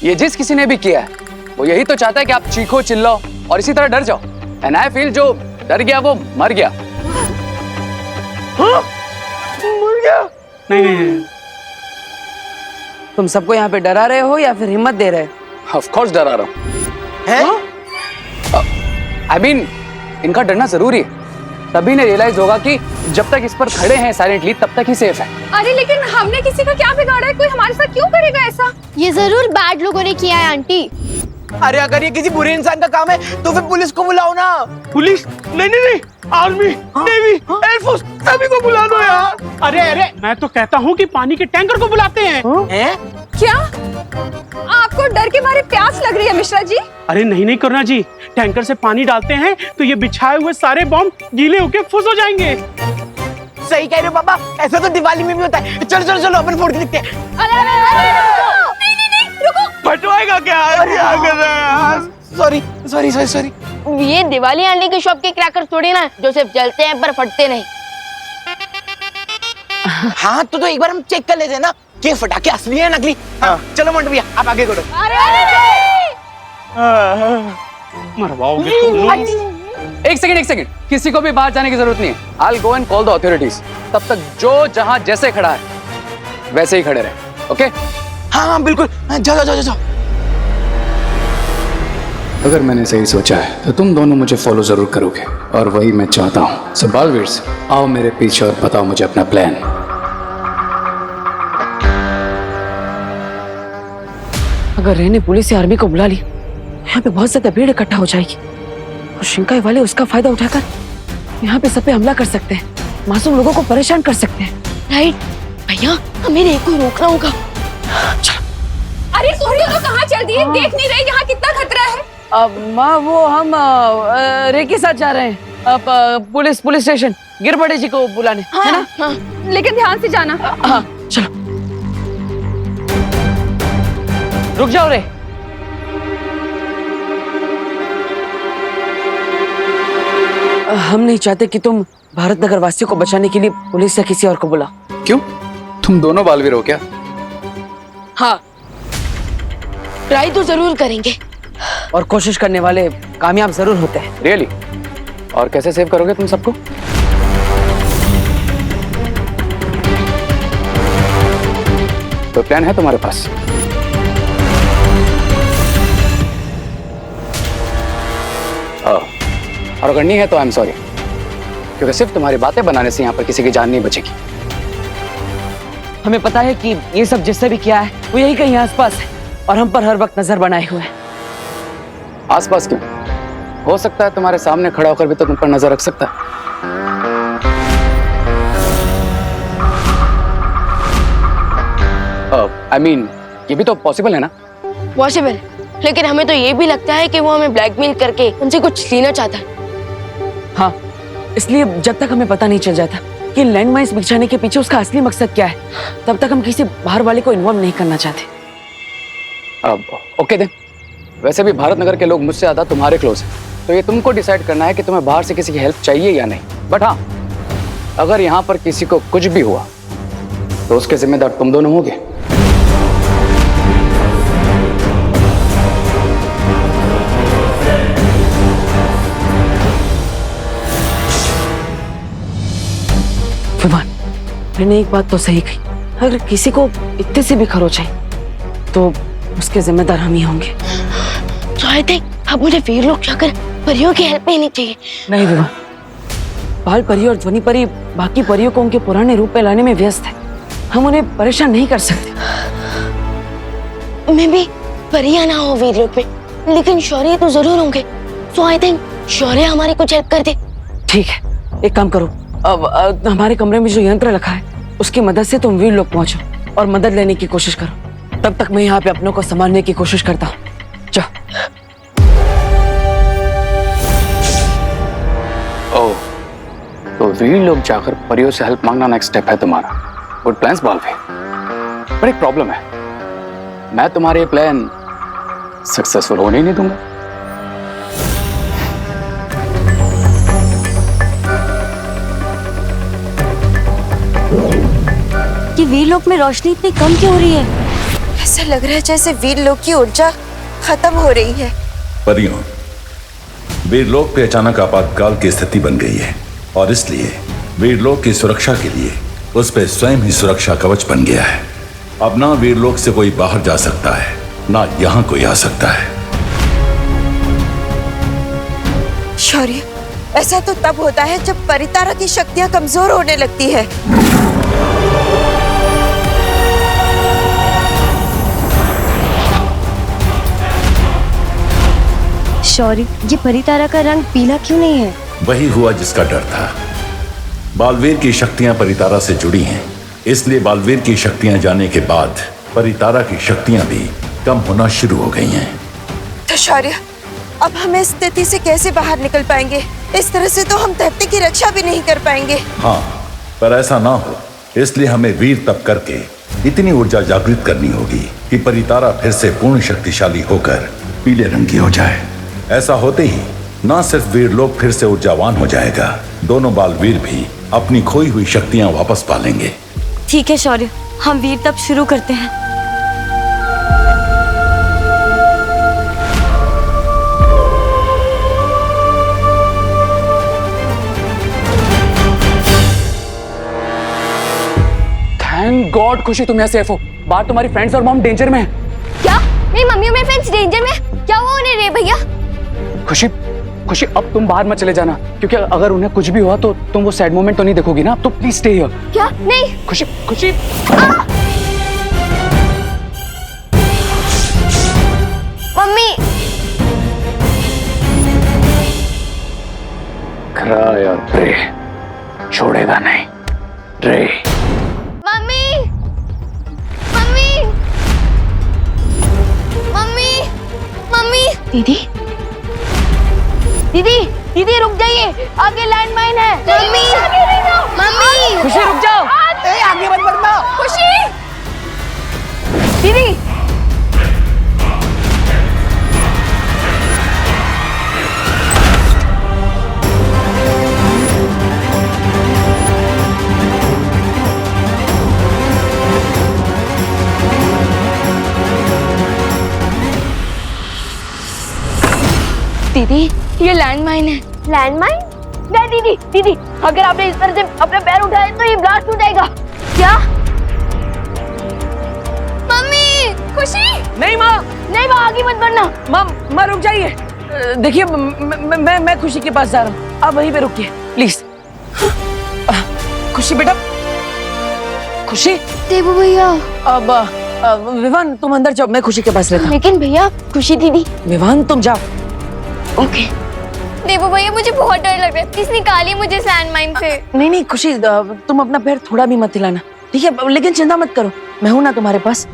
ये जिस किसी ने भी किया है वो यही तो चाहता है कि आप चीखो चिल्लाओ और इसी तरह डर जाओ। एंड आई फील जो डर गया वो मर गया। हाँ? मर गया? नहीं। तुम सबको यहाँ पे डरा रहे हो या फिर हिम्मत दे रहे हो? ऑफ कोर्स डरा रहा हूँ। आई मीन इनका डरना जरूरी है, तभी ने रियलाइज होगा कि जब तक इस पर खड़े हैं साइलेंटली तब तक ही सेफ है। अरे लेकिन हमने किसी का क्या बिगाड़ा है? कोई हमारे साथ क्यों करेगा ऐसा? ये जरूर बैड लोगों ने किया है आंटी। अरे अगर ये किसी बुरे इंसान का काम है तो फिर पुलिस को बुलाओ ना। पुलिस? नहीं, आर्मी, नेवी, एयरफोर्स सभी को बुला लो यार। अरे मैं तो कहता हूँ कि पानी के टैंकर को बुलाते हैं। क्या आपको डर के मारे प्यास लग रही है मिश्रा जी? अरे नहीं करुणा जी, टैंकर से पानी डालते हैं तो ये बिछाए हुए सारे बॉम्ब गीले होके फुस हो जाएंगे। सही कह रहे हो पापा, ऐसा तो दिवाली में भी होता है। चलो अपन फोड़ के दिखते हैं। नहीं, रुको। फटवाएगा क्या? सॉरी। ये दिवाली आंटी की शॉप के क्रैकर थोड़ी ना जो सिर्फ जलते हैं पर फटते नहीं। हाँ तो एक बार हम चेक कर लेते हैं ना कि फटाके असली है नकली। हाँ। चलो मंटू भैया आप आगे करो। मरवाओगे तुम लोग। एक सेकंड, किसी को भी बाहर जाने की जरूरत नहीं है। I'll go and call the authorities। तब तक जो जहां जैसे खड़ा है वैसे ही खड़े रहे, ओके? हाँ बिल्कुल, जाओ। अगर मैंने सही सोचा है तो तुम दोनों मुझे फॉलो जरूर करोगे और वही मैं चाहता हूँ। सो बालवीर आओ मेरे पीछे और बताओ मुझे अपना प्लान। अगर रे ने पुलिस या आर्मी को बुला ली, यहाँ पे बहुत ज्यादा भीड़ इकट्ठा हो जाएगी और शिंकाई वाले उसका फायदा उठाकर यहाँ पे सब पे हमला कर सकते हैं, मासूम लोगों को परेशान कर सकते हैं। राइट भैया, हमें रे को रोकना होगा। अरे तुम लोग कहाँ चल दिए? देख नहीं रहे यहाँ कितना खतरा है? माँ वो हम रे के साथ जा रहे हैं पुलिस स्टेशन गिरबड़े जी को बुलाने। हाँ, है ना? हाँ। लेकिन ध्यान से जाना। हाँ चलो। रुक जाओ रे। हम नहीं चाहते कि तुम भारत नगर वासियों को बचाने के लिए पुलिस या किसी और को बुलाओ। क्यों? तुम दोनों बालवीर हो क्या? हाँ, ट्राई तो जरूर करेंगे और कोशिश करने वाले कामयाब जरूर होते हैं। रियली? और कैसे सेव करोगे तुम सबको? तो प्लान है तुम्हारे पास? और अगर नहीं है तो आई एम सॉरी, क्योंकि सिर्फ तुम्हारी बातें बनाने से यहाँ पर किसी की जान नहीं बचेगी। हमें पता है कि ये सब जिससे भी किया है वो यही कहीं आसपास है और हम पर हर वक्त नजर बनाए हुए हैं। आसपास क्यों? हो सकता है तुम्हारे सामने खड़ा होकर भी तो तुम पर नजर रख सकता है। I mean, ये भी तो पॉसिबल है ना? पॉसिबल, लेकिन हमें तो ये भी लगता है कि वो हमें ब्लैकमेल करके उनसे कुछ लेना चाहता है। हाँ, इसलिए जब तक हमें पता नहीं चल जाता कि लैंडमाइंस बिछाने के पीछे उसका असली मकसद क्या है, तब तक हम किसी बाहर वाले को इन्वॉल्व नहीं करना चाहते। अब ओके देन, वैसे भी भारत नगर के लोग मुझसे ज्यादा तुम्हारे क्लोज हैं, तो ये तुमको डिसाइड करना है कि तुम्हें बाहर से किसी की हेल्प चाहिए या नहीं। बट हाँ, अगर यहाँ पर किसी को कुछ भी हुआ तो उसके जिम्मेदार तुम दोनों होगे। विमान, मैंने एक बात तो सही कही, अगर किसी को इतने से भी खरोच है तो उसके जिम्मेदार हम ही होंगे। तो आई थिंक अब मुझे वीर लोग जाकर परियों की हेल्प लेनी चाहिए। नहीं विमान, बाल परी और ध्वनि परी बाकी परियों को उनके पुराने रूप में लाने में व्यस्त है, हम उन्हें परेशान नहीं कर सकते। मैं भी परियां ना हो वीर लोग में, लेकिन शौर्य तो जरूर होंगे। सो आई थिंक शौर्य हमारी कुछ हेल्प कर दे। ठीक है, एक काम करो, अब हमारे कमरे में जो यंत्र रखा है उसकी मदद से तुम वीर लोग पहुंचो और मदद लेने की कोशिश करो। तब तक मैं यहाँ पे अपनों को संभालने की कोशिश करता हूँ। जाओ। ओह, तो वीर लोग जाकर परियों से हेल्प मांगना नेक्स्ट स्टेप है तुम्हारा। गुड प्लान्स बालवीर, पर एक प्रॉब्लम है, मैं तुम्हारे ये प्लान सक्सेसफुल होने ही नहीं दूंगा। कि वीर लोक में रोशनी इतनी कम क्यों हो रही है? ऐसा लग रहा है जैसे वीर लोग की ऊर्जा खत्म हो रही है। परियों, वीरलोक पे अचानक आपातकाल की स्थिति बन गई है और इसलिए वीरलोक की सुरक्षा के लिए उस पे स्वयं ही सुरक्षा कवच बन गया है। अब ना वीरलोक से कोई बाहर जा सकता है, ना यहाँ कोई आ सकता है। शौर्य, ऐसा तो तब होता है जब परितारा की शक्तियां कमजोर होने लगती है। शौर्य, ये परितारा का रंग पीला क्यों नहीं है? वही हुआ जिसका डर था। बालवीर की शक्तियां परितारा से जुड़ी हैं, इसलिए बालवीर की शक्तियां जाने के बाद परितारा की शक्तियां भी कम होना शुरू हो गई हैं। तो शौर्य, अब हम इस स्थिति से कैसे बाहर निकल पाएंगे? इस तरह से तो हम धरती की रक्षा भी नहीं कर पाएंगे। हाँ, पर ऐसा ना हो इसलिए हमें वीर तप करके इतनी ऊर्जा जागृत करनी होगी कि परितारा फिर से पूर्ण शक्तिशाली होकर पीले रंग की हो जाए। ऐसा होते ही न सिर्फ वीरलोक फिर से ऊर्जावान हो जाएगा, दोनों बालवीर भी अपनी खोई हुई शक्तियां वापस पा लेंगे। ठीक है शौर्य, हम वीर तप शुरू करते हैं। थैंक गॉड खुशी तुम यहाँ सेफ हो। बाहर तुम्हारी फ्रेंड्स और मॉम डेंजर में है। क्या मेरी मम्मी और मेरे फ्रेंड्स डेंजर में? क्या हुआ उन्हें रे भैया? खुशी खुशी अब तुम बाहर मत चले जाना, क्योंकि अगर उन्हें कुछ भी हुआ तो तुम वो सैड मोमेंट तो नहीं देखोगी ना। तो प्लीज स्टे हियर। क्या? नहीं। खुशी खुशी मम्मी। क्राई और प्रे छोड़ेगा नहीं। प्रे। मम्मी। मम्मी। मम्मी। मम्मी। दीदी, दीदी दीदी रुक जाइए, आगे लैंडमाइन है। मम्मी। मम्मी। खुशी रुक जाओ। आगे मत बढ़ना। खुशी। दीदी। दीदी ये लैंडमाइन है। लैंडमाइन? नहीं दीदी, दीदी अगर आपने इस तरह से अपने पैर उठाए तो ये ब्लास्ट हो जाएगा। क्या? मम्मी। खुशी। नहीं माँ, नहीं माँ, आगे मत बढ़ना। माँ रुक जाइए। देखिए मैं खुशी के पास जा रहा हूँ, आप वहीं पे रुकिए प्लीज। खुशी बेटा, खुशी। देवू भैया। अब विवान तुम अंदर जाओ, मैं खुशी के पास रहता हूँ। लेकिन भैया खुशी दीदी। विवान तुम जाओ। ओके। देवू भैया मुझे बहुत डर लग रहा है, प्लीज निकालिए मुझे इस लैंडमाइन से। नहीं खुशी, तुम अपना पैर थोड़ा भी मत हिलाना, ठीक है? लेकिन चिंता मत करो, मैं हूं ना तुम्हारे पास।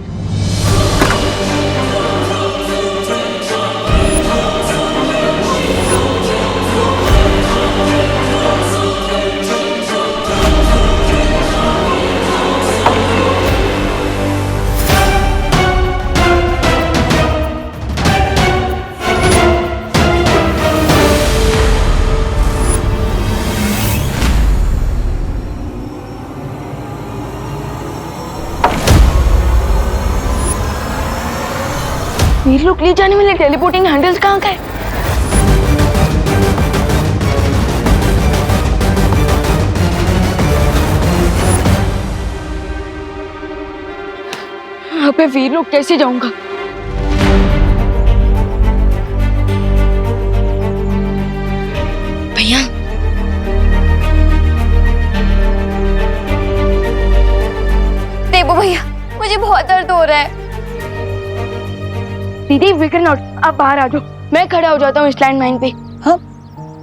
वीर लोग ले जाने वाले टेलीपोर्टिंग हैंडल्स कहाँ गए? यहाँ पे वीर लोग कैसे जाऊंगा? भैया, देवू भैया मुझे बहुत दर्द हो रहा है। दीदी विकर नॉट, आप बाहर आ जाओ, मैं खड़ा हो जाता हूँ इस लैंडमाइन पे। हाँ,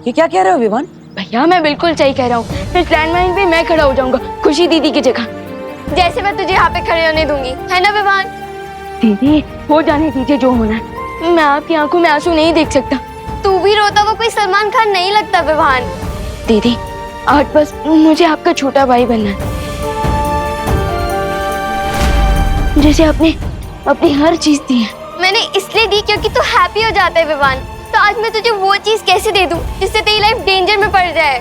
ये क्या कह रहे हो विवान? भैया मैं बिल्कुल सही कह रहा हूँ, इस लैंडमाइन पे मैं खड़ा हो जाऊंगा खुशी दीदी की जगह। जैसे मैं तुझे यहाँ पे खड़े होने दूंगी, है ना विवान? दीदी हो जाने दीजिए जो होना है, मैं आपकी आंखों में आंसू नहीं देख सकता। तू भी रोता हुआ कोई सलमान खान नहीं लगता विवान। दीदी आज बस मुझे आपका छोटा भाई बनना है, जैसे आपने अपनी हर चीज दी है। मैंने इसलिए दी क्योंकि तू हैप्पी हो जाता है विवान। तो आज मैं तुझे वो चीज कैसे दे दूं जिससे तेरी लाइफ डेंजर में पड़ जाए?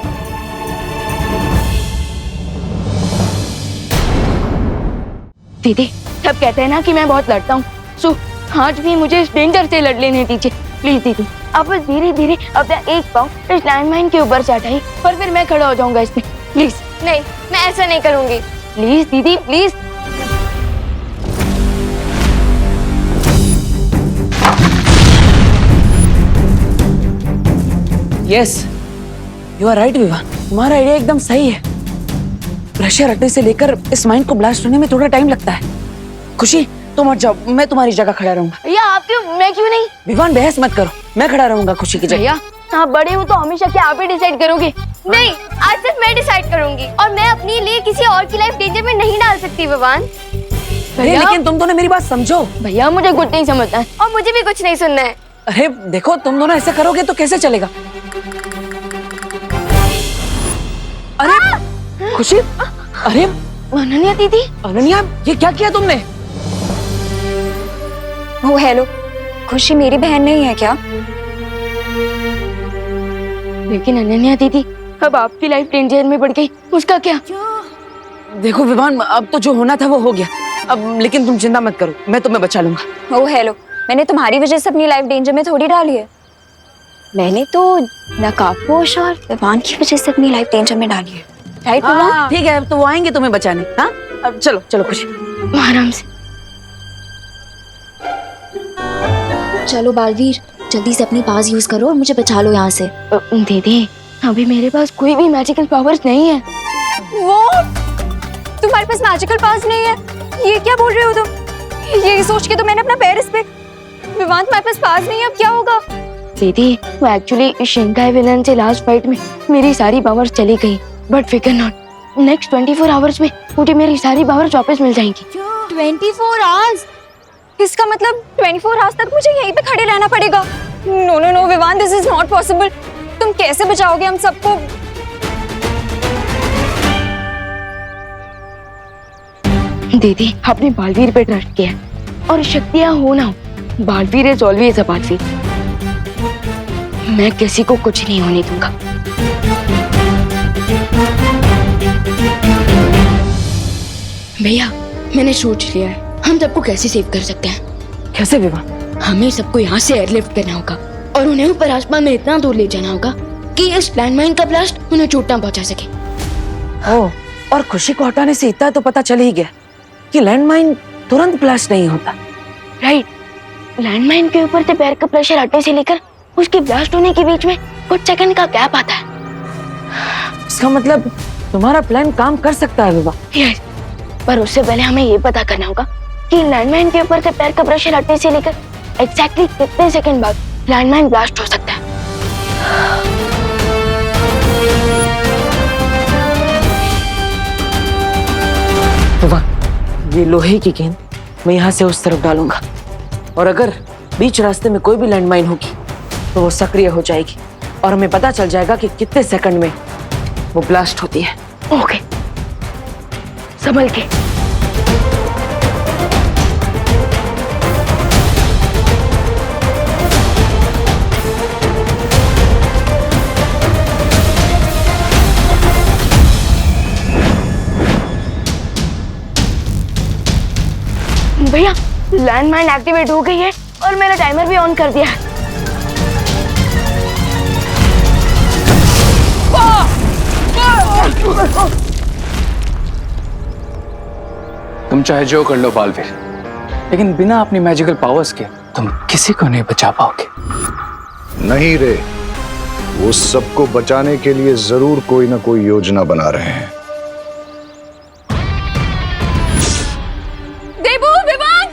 दीदी सब कहते हैं ना कि मैं बहुत लड़ता हूँ, सो आज भी मुझे इस डेंजर से लड़ लेने दीजिए प्लीज दीदी। आप बस धीरे धीरे अपना एक पाँव इस लैंडमाइन के ऊपर से हटाइए और फिर मैं खड़ा हो जाऊंगा इसमें, प्लीज। नहीं, मैं ऐसा नहीं करूंगी। प्लीज दीदी please. Yes, you are right Vivaan, तुम्हारा आइडिया एकदम सही है। प्रेशर हटने से लेकर इस माइन को ब्लास्ट होने में थोड़ा टाइम लगता है। खुशी तुम हट जाओ, मैं तुम्हारी जगह खड़ा रहूंगा। भैया आप क्यों, मैं क्यों नहीं? विवान बहस मत करो, मैं खड़ा रहूंगा खुशी की जगह। भैया आप बड़े हो तो हमेशा क्या आप ही डिसाइड करोगे? नहीं, आज सिर्फ मैं डिसाइड करूंगी और मैं अपने लिए किसी और की लाइफ डेंजर में नहीं डाल सकती विवान। अरे लेकिन तुम दोनों मेरी बात समझो। भैया मुझे कुछ नहीं समझना है। और मुझे भी कुछ नहीं सुनना है। अरे देखो, तुम दोनों ऐसे करोगे तो कैसे चलेगा? अरे खुशी, अरे अनन्या दीदी, अनन्या ये क्या किया तुमने? वो हेलो, खुशी मेरी बहन नहीं है क्या? लेकिन अनन्या दीदी अब आपकी लाइफ डेंजर में पड़ गई, उसका क्या? देखो विवान, अब तो जो होना था वो हो गया अब, लेकिन तुम चिंता मत करो, मैं तुम्हें बचा लूंगा। ओ हेलो, मैंने तुम्हारी वजह से अपनी लाइफ डेंजर में थोड़ी डाली है। मैंने तो नकाबपोश और विवान की वजह से अपनी लाइफ डेंजर में डाली है, राइट विवान? हाँ, ठीक है, अब तो वो आएंगे तुम्हें बचाने। हाँ अब चलो चलो खुशी, आराम से। चलो बालवीर, जल्दी से अपनी पास यूज करो और मुझे बचा लो यहाँ से। दीदी अभी मेरे पास कोई भी मैजिकल पावर्स नहीं है। वो तुम्हारे पास मैजिकल पास नहीं है? ये क्या बोल रहे हो तुम? ये सोच के तो मैंने अपना पैर इस पे। विवान तुम्हारे पास पास नहीं है, अब क्या होगा? दीदी वो एक्चुअली शिंकाई विलन से लास्ट फाइट में मेरी सारी पावर्स चली गई, बट फिकर नॉट, नेक्स्ट 24 आवर्स में मुझे मेरी सारी पावर्स वापस मिल जाएंगी। 24 आवर्स? इसका मतलब 24 आवर्स तक मुझे यहीं पे खड़े रहना पड़ेगा? No no no Vivaan, this is not possible. तुम कैसे बचाओगे हम सबको? दीदी आपने बालवीर पे ट्रस्ट किया और शक्तियां हो ना हो, Baalveer is always a Baalveer. मैं किसी को कुछ नहीं होने दूंगा। भैया मैंने सोच लिया है, हम सबको कैसे सेव कर सकते हैं। कैसे विवान? हमें सबको यहाँ से एयरलिफ्ट करना होगा और उन्हें ऊपर आसमान में इतना दूर ले जाना होगा कि इस लैंडमाइन का ब्लास्ट उन्हें चोट ना पहुंचा सके। ओह, और खुशी को हटाने से इतना तो पता चल ही गया कि लैंडमाइन तुरंत ब्लास्ट नहीं होता। राइट, लैंडमाइन के ऊपर से पैर का प्रेशर हटने से लेकर उसके ब्लास्ट होने के बीच में कुछ सेकंड का गैप आता है। इसका मतलब तुम्हारा प्लान काम कर सकता है विवान। यस, पर उससे पहले हमें ये पता करना होगा कि लैंडमाइन के ऊपर से पैर का प्रेशर हटने से लेकर एग्जैक्टली कितने सेकंड बाद लैंडमाइन ब्लास्ट हो सकता है। विवान, ये लोहे की गेंद मैं यहाँ से उस तरफ डालूंगा और अगर बीच रास्ते में कोई भी लैंडमाइन होगी तो वो सक्रिय हो जाएगी और हमें पता चल जाएगा कि कितने सेकंड में वो ब्लास्ट होती है। ओके, संभल के। भैया लैंडमाइन एक्टिवेट हो गई है और मैंने टाइमर भी ऑन कर दिया है। तुम चाहे जो कर लो बालवीर, लेकिन बिना अपनी मैजिकल पावर्स के तुम किसी को नहीं बचा पाओगे। नहीं रे, वो सबको बचाने के लिए जरूर कोई ना कोई योजना बना रहे हैं। देबू, विवान,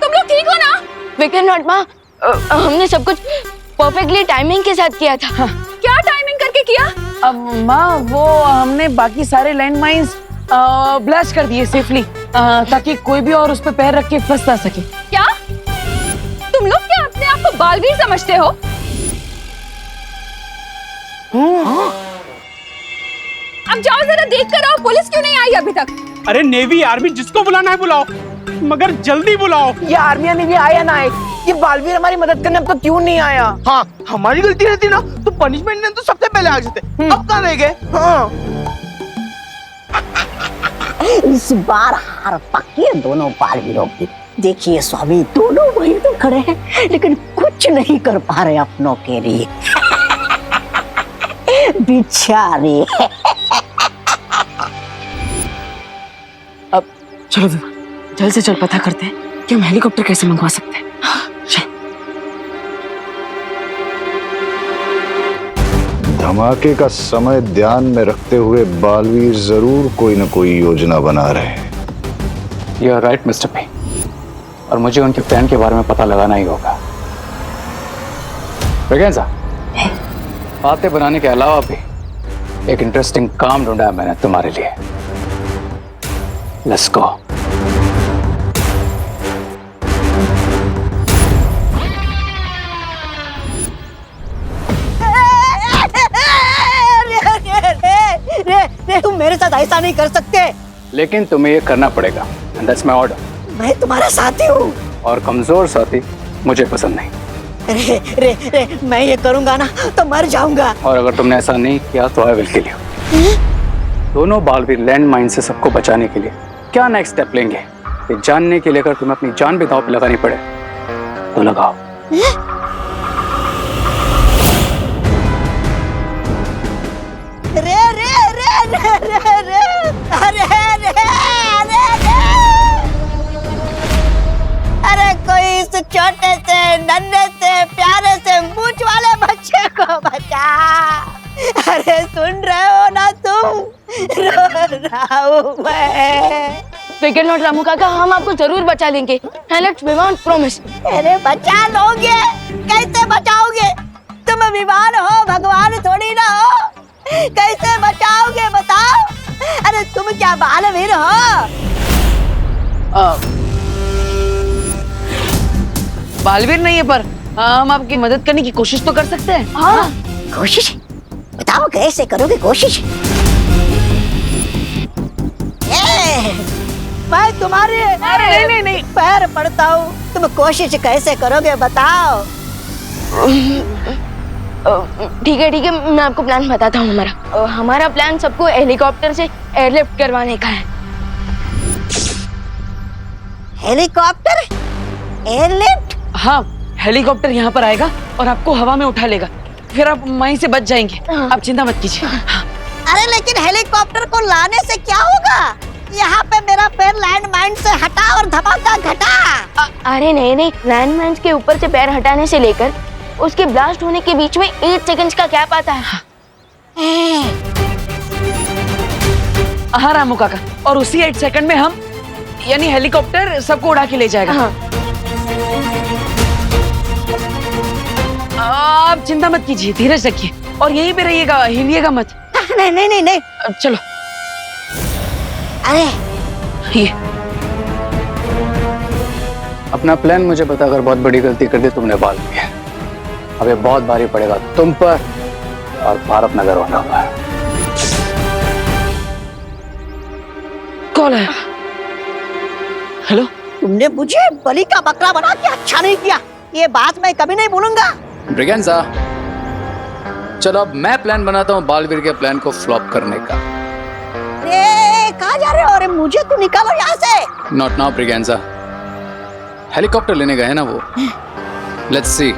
तुम लोग ठीक हो ना? फिकर नॉट माँ, हमने सब कुछ परफेक्टली टाइमिंग के साथ किया था। हाँ। क्या टाइमिंग करके किया? अब माँ, वो हमने बाकी सारे लैंडमाइंस ब्लास्ट कर दिए सेफली, ताकि कोई भी और उस पे पैर रख के फंस ना सके। क्या तुम लोग क्या अपने आप को बालवीर समझते हो? अब जाओ जरा देख कर आओ, पुलिस क्यों नहीं आई अभी तक? अरे नेवी आर्मी जिसको बुलाना है बुलाओ, मगर जल्दी बुलाओ। ये आर्मी ने भी आया ना आए, ये बालवीर हमारी मदद करने अब तक क्यों नहीं आया? हाँ, हमारी गलती रहती ना तो पनिशमेंट ने तो सबसे पहले आ जाते। अब कहाँ रह गए? हाँ इस बार हार पक्की है दोनों बालवीरों की। देखिए स्वामी, दोनों वहीं तो खड़े हैं लेकिन कुछ नहीं कर पा रहे अपनों के लिए। बेचारे। अब चलो विमान, जल्द से जल्द पता करते हैं कि हम हेलीकॉप्टर कैसे मंगवा सकते हैं। धमाके का समय ध्यान में रखते हुए बालवीर जरूर कोई न कोई योजना बना रहे हैं। You are right mister P, और मुझे उनके प्लान के बारे में पता लगाना ही होगा। ब्रिगेंजा, बातें बनाने के अलावा भी एक इंटरेस्टिंग काम ढूंढा है मैंने तुम्हारे लिए। Let's go. रे, तुम मेरे साथ ऐसा नहीं कर सकते। लेकिन तुम्हें ये करना पड़ेगा, एंड दैट्स माय ऑर्डर। मैं तुम्हारा साथी हूँ। और कमजोर साथी मुझे पसंद नहीं। रे, मैं ये करूंगा ना तो मर जाऊंगा। और अगर तुमने ऐसा नहीं किया तो आई विल किल यू। दोनों बालवीर लैंड माइन से सबको बचाने के लिए क्या नेक्स्ट स्टेप लेंगे, ये जानने के लिए अगर तुम्हें अपनी जान भी दांव पे लगानी पड़े तो लगाओ। रे रे रे रे रे रे अरे रे अरे रे अरे कोई इस छोटे से नन्हे से प्यारे से मूंछ वाले बच्चे को बचा। अरे सुन रहे हो ना तुम, रो रहा हूँ मैं। फिकर नॉट रामू काका, हम आपको जरूर बचा लेंगे। लेट्स विमान, प्रॉमिस। अरे बचा लोगे? कैसे बचाओगे? तुम विमान हो, भगवान थोड़ी ना हो। कैसे बचाओगे बताओ? अरे तुम क्या बालवीर हो? बालवीर नहीं है, पर हम आपकी मदद करने की कोशिश तो कर सकते हैं। हाँ, कोशिश बताओ कैसे करोगे कोशिश? मैं तुम्हारे नहीं पैर पड़ता हूँ, तुम कोशिश कैसे करोगे बताओ? ठीक है, मैं आपको प्लान बताता हूँ। हमारा प्लान सबको हेलीकॉप्टर से एयरलिफ्ट करवाने का है। हेलीकॉप्टर? एयरलिफ्ट? हाँ, हेलीकॉप्टर यहाँ पर आएगा और आपको हवा में उठा लेगा, फिर आप वहीं से बच जाएंगे। आप चिंता मत कीजिए। अरे लेकिन हेलीकॉप्टर को लाने से क्या होगा? यहाँ पे मेरा पैर लैंड माइन से हटा और धमाका घटा। अरे नहीं, लैंड माइन के ऊपर से पैर हटाने से लेकर उसके ब्लास्ट होने के बीच में 8 सेकंड्स का गैप आता है। हाँ रामू काका, और उसी 8 सेकंड में हम यानी हेलीकॉप्टर सबको उड़ा के ले जाएगा। हाँ। आप चिंता मत कीजिए, धीरज रखिए और यहीं पे रहिएगा, हिलिएगा मत। नहीं। चलो। अरे ये अपना प्लान मुझे बताकर बहुत बड़ी गलती कर दी तुमने बाल में। अब ये बहुत भारी पड़ेगा तुम पर और भारत नगर वालों पर। कॉल है। हेलो, तुमने मुझे बलि का बकरा बना के अच्छा नहीं किया, ये बात मैं कभी नहीं भूलूंगा। ब्रिगेंजा, चलो अब मैं प्लान बनाता हूँ बालवीर के प्लान को फ्लॉप करने का। कहाँ जा रहे हो? अरे मुझे तो निकालो यहाँ से। नॉट नाउ ब्रिगेंजा, हेलीकॉप्टर लेने गए हैं ना वो। लेट्स सी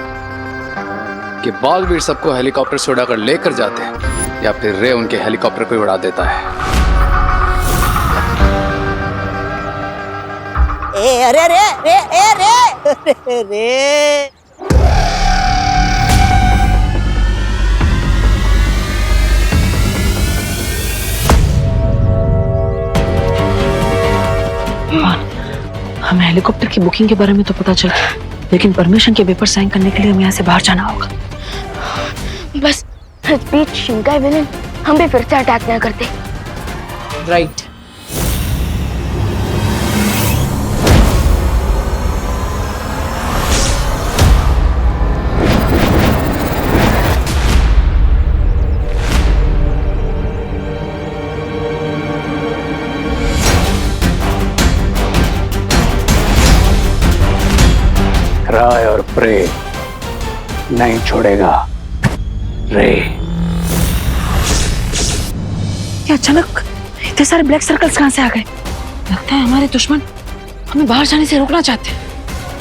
कि बालवीर सबको हेलीकॉप्टर से उड़ाकर लेकर जाते हैं या फिर रे उनके हेलीकॉप्टर को उड़ा देता है। अरे रे हमें हेलीकॉप्टर की बुकिंग के बारे में तो पता चल गया, लेकिन परमिशन के पेपर साइन करने के लिए हमें यहाँ से बाहर जाना होगा। बस इस बीच शिंकाई विलेन हम भी फिर से अटैक ना करते। राइट। राय और प्रे नहीं छोड़ेगा रे। क्या अचानक इतने सारे ब्लैक सर्कल्स कहाँ से आ गए? लगता है हमारे दुश्मन हमें बाहर जाने से रोकना चाहते हैं।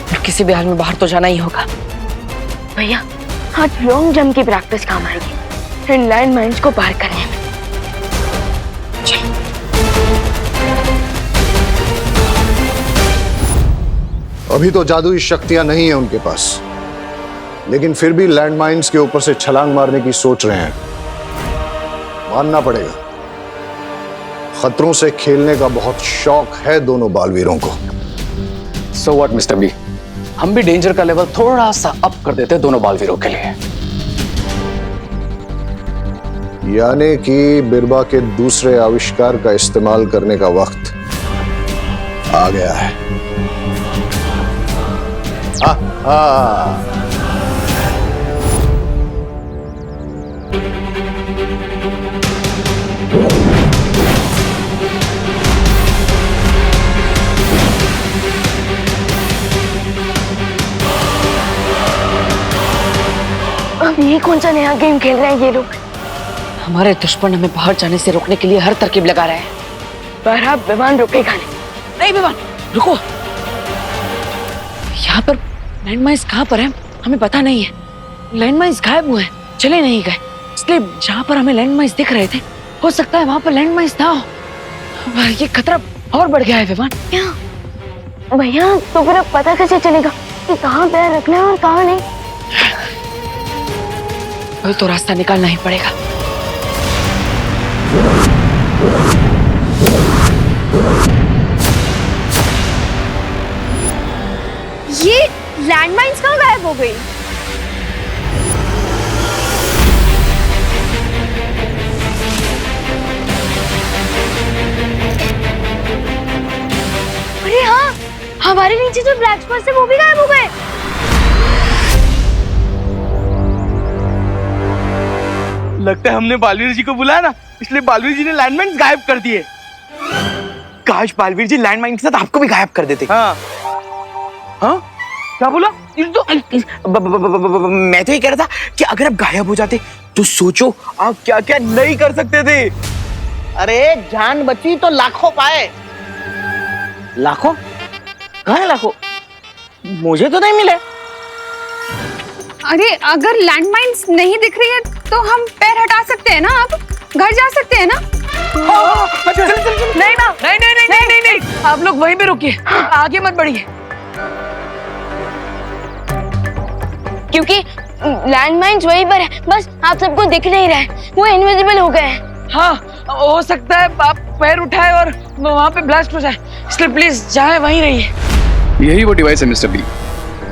और किसी भी हाल में बाहर तो जाना ही होगा। भैया आज लॉन्ग जंप की प्रैक्टिस काम आएगी इन लैंड माइन्स को पार करने में। अभी तो जादुई शक्तियां नहीं है उनके पास, लेकिन फिर भी लैंडमाइंस के ऊपर से छलांग मारने की सोच रहे हैं। मानना पड़ेगा, खतरों से खेलने का बहुत शौक है दोनों बालवीरों को। सो व्हाट मिस्टर बी, हम भी डेंजर का लेवल थोड़ा सा अप कर देते हैं दोनों बालवीरों के लिए। यानी कि बिरबा के दूसरे आविष्कार का इस्तेमाल करने का वक्त आ गया है। अब ये कौन सा नया गेम खेल रहे हैं ये लोग? हमारे दुश्मन हमें बाहर जाने से रोकने के लिए हर तरकीब लगा रहे हैं। पर अब विमान रुकेगा नहीं। नहीं विमान रुको, यहाँ पर लैंडमाइंस कहाँ पर है हमें पता नहीं है। लैंडमाइंस गायब हुए हैं, चले नहीं गए, इसलिए जहाँ पर हमें लैंडमाइंस दिख रहे थे हो सकता है वहां पर लैंडमाइंस ना हो। ये खतरा और बढ़ गया है विमान। क्या भैया, तो फिर अब पता कैसे चलेगा कि कहाँ पैर रखना है और कहाँ नहीं? तो रास्ता निकालना ही पड़ेगा। ये लैंडमाइंस कहाँ गायब हो गई? अरे हाँ, हमारे नीचे जो ब्लैक स्पॉट्स है वो भी गायब हो गए। लगता है हमने बालवीर जी को बुलाया ना, इसलिए बालवीर जी ने लैंडमाइंस गायब कर दिए। काश बालवीर जी लैंडमाइन के साथ आपको भी गायब कर देते। हाँ हाँ, क्या बोला? मैं तो ये कह रहा था कि अगर आप गायब हो जाते तो सोचो आप क्या क्या नहीं कर सकते थे। अरे जान बची तो लाखों पाए। लाखों? कहाँ है लाखों? मुझे तो नहीं मिले। अरे अगर लैंडमाइंस नहीं दिख रही है तो हम पैर हटा सकते हैं ना, अब घर जा सकते हैं ना? चल चल चल। नहीं ना, नहीं नहीं नहीं नहीं नहीं नहीं, आप लोग वहीं पे रुकिए, आगे मत बढ़िए। क्योंकि लैंडमाइंस वहीं पर है, बस आप सबको दिख नहीं रहा है, वो इनविजिबल हो गए हैं। हाँ हो सकता है आप पैर उठाए और वहाँ पे ब्लास्ट हो जाए, इसलिए प्लीज जाए वहीं रहिए। यही वो डिवाइस है मिस्टर बी,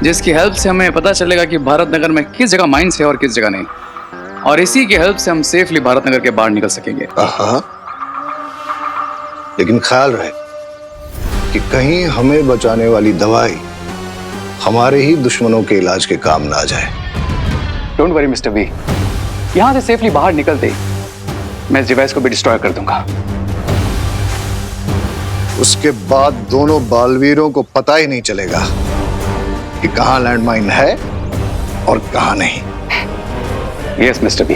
जिसकी हेल्प से हमें पता चलेगा कि भारत नगर में किस जगह माइंस है और किस जगह नहीं, और इसी की हेल्प से हम सेफली भारत नगर के बाहर निकल सकेंगे। लेकिन ख्याल रहे कि कहीं हमें बचाने वाली दवाई हमारे ही दुश्मनों के इलाज के काम ना आ जाए। डोंट वरी मिस्टर बी, यहाँ से सेफली बाहर निकलते ही मैं इस डिवाइस को भी डिस्ट्रॉय कर दूंगा। उसके बाद दोनों बालवीरों को पता ही नहीं चलेगा कि कहां लैंडमाइन है और कहां नहीं। यस मिस्टर बी,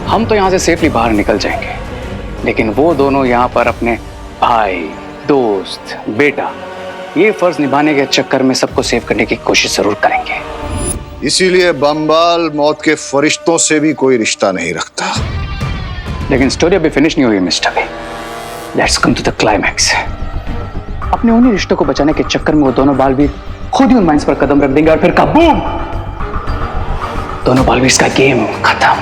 हम तो यहाँ से सेफली बाहर निकल जाएंगे, लेकिन वो दोनों यहाँ पर अपने भाई, दोस्त, बेटा, ये फर्ज निभाने के चक्कर में सबको सेव करने की कोशिश जरूर करेंगे। इसीलिए बम्बाल मौत के फरिश्तों से भी कोई रिश्ता नहीं रखता। लेकिन स्टोरी अभी फिनिश नहीं हुई mister B, let's come to the climax. अपने उन्हीं रिश्तों को बचाने के चक्कर में वो दोनों बालवीर खुद ही उन माइंस पर कदम रख देंगे और फिर कबूम, दोनों बालवीर का गेम खत्म।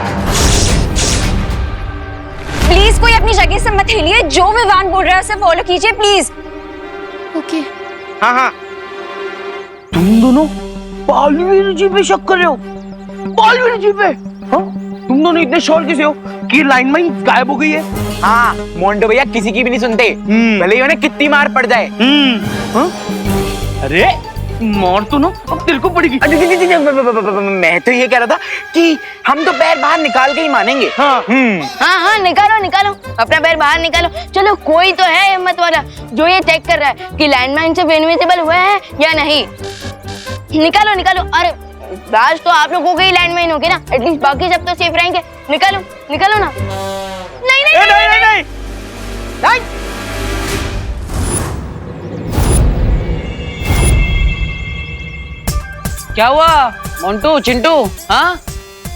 प्लीज कोई अपनी जगह से मत हिलिए, जो विवान बोल रहा है उसे फॉलो कीजिए प्लीज। ओके। हाँ हाँ, तुम दोनों बालवीर जी पे शक कर रहे हो? बालवीर जी पे? हाँ? तुम दोनों इतने श्योर कैसे हो कि लाइनमाइन गायब हो गई है? हाँ, मोंडो भैया किसी की भी नहीं सुनते, भले ही उन्हें कितनी मार पड़ जाए। हाँ? अरे मार तो ना अब तेरे को पड़ेगी। मैं तो ये कह रहा था कि हम तो पैर बाहर निकाल के ही मानेंगे। हाँ हाँ हाँ, निकालो निकालो, अपना पैर बाहर निकालो। चलो कोई तो है हिम्मत वाला जो ये चेक कर रहा है कि लैंडमाइन सिर्फ इनविजिबल हुए हैं या नहीं। निकालो निकालो। अरे राज तो आप लोगों के ही लैंडमाइन होगी ना, एटलीस्ट बाकी सब तो सेफ रहेंगे। निकालो निकालो ना। नहीं नहीं नहीं, नहीं, नहीं, नहीं, नहीं। क्या हुआ मोंटू चिंटू? हाँ,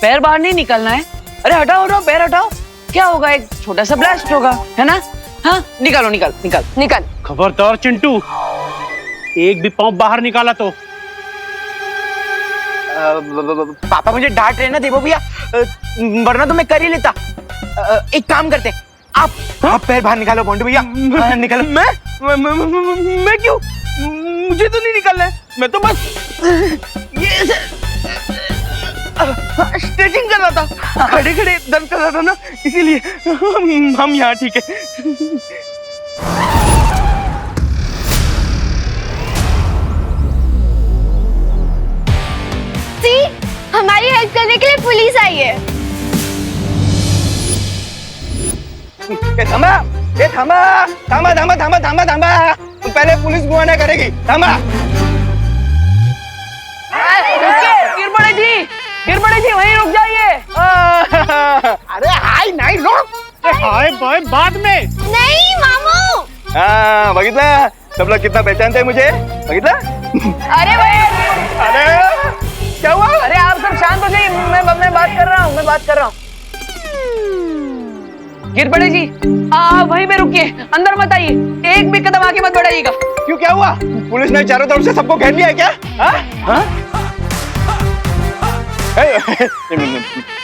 पैर बाहर नहीं निकलना है। अरे हटाओ हटाओ, पैर हटाओ। क्या होगा, एक छोटा सा ब्लास्ट होगा, है ना? हाँ, निकालो निकाल निकाल निकाल। खबरदार चिंटू, एक भी पाँव बाहर निकाला तो। पापा मुझे डांट रहे ना देवो भैया, वरना तो मैं कर ही लेता। एक काम करते, आप पैर बाहर निकालो मोंटू भैया। निकालो। मैं क्यों? मुझे तो नहीं निकलना है, मैं तो बस ये स्ट्रेचिंग कर रहा था, खड़े खड़े दर्द कर रहा था ना, इसीलिए हम यहाँ ठीक है। सी, हमारी हेल्प करने के लिए पुलिस आई है। थामा, थामा थामा थामा थामा थामा थामा, पहले पुलिस बुआना करेगी। थामा। गिरबड़े जी वहीं रुक जाइए। अरे हाय नहीं रुक। हाय बाय बाद में। नहीं मामू। हाँ बघितला, सब लोग कितना पहचानते हैं मुझे, बघितला? अरे भाई, अरे क्या हुआ? अरे आप सब शांत हो जाइए, मैं बात कर रहा हूँ। गिरबड़े जी, आप वहीं पे रुकिए, अंदर मत आइए, एक भी कदम आगे मत बढ़ाइएगा। क्यों, क्या हुआ? पुलिस ने चारों तरफ से सबको घेर लिया है क्या? हाँ?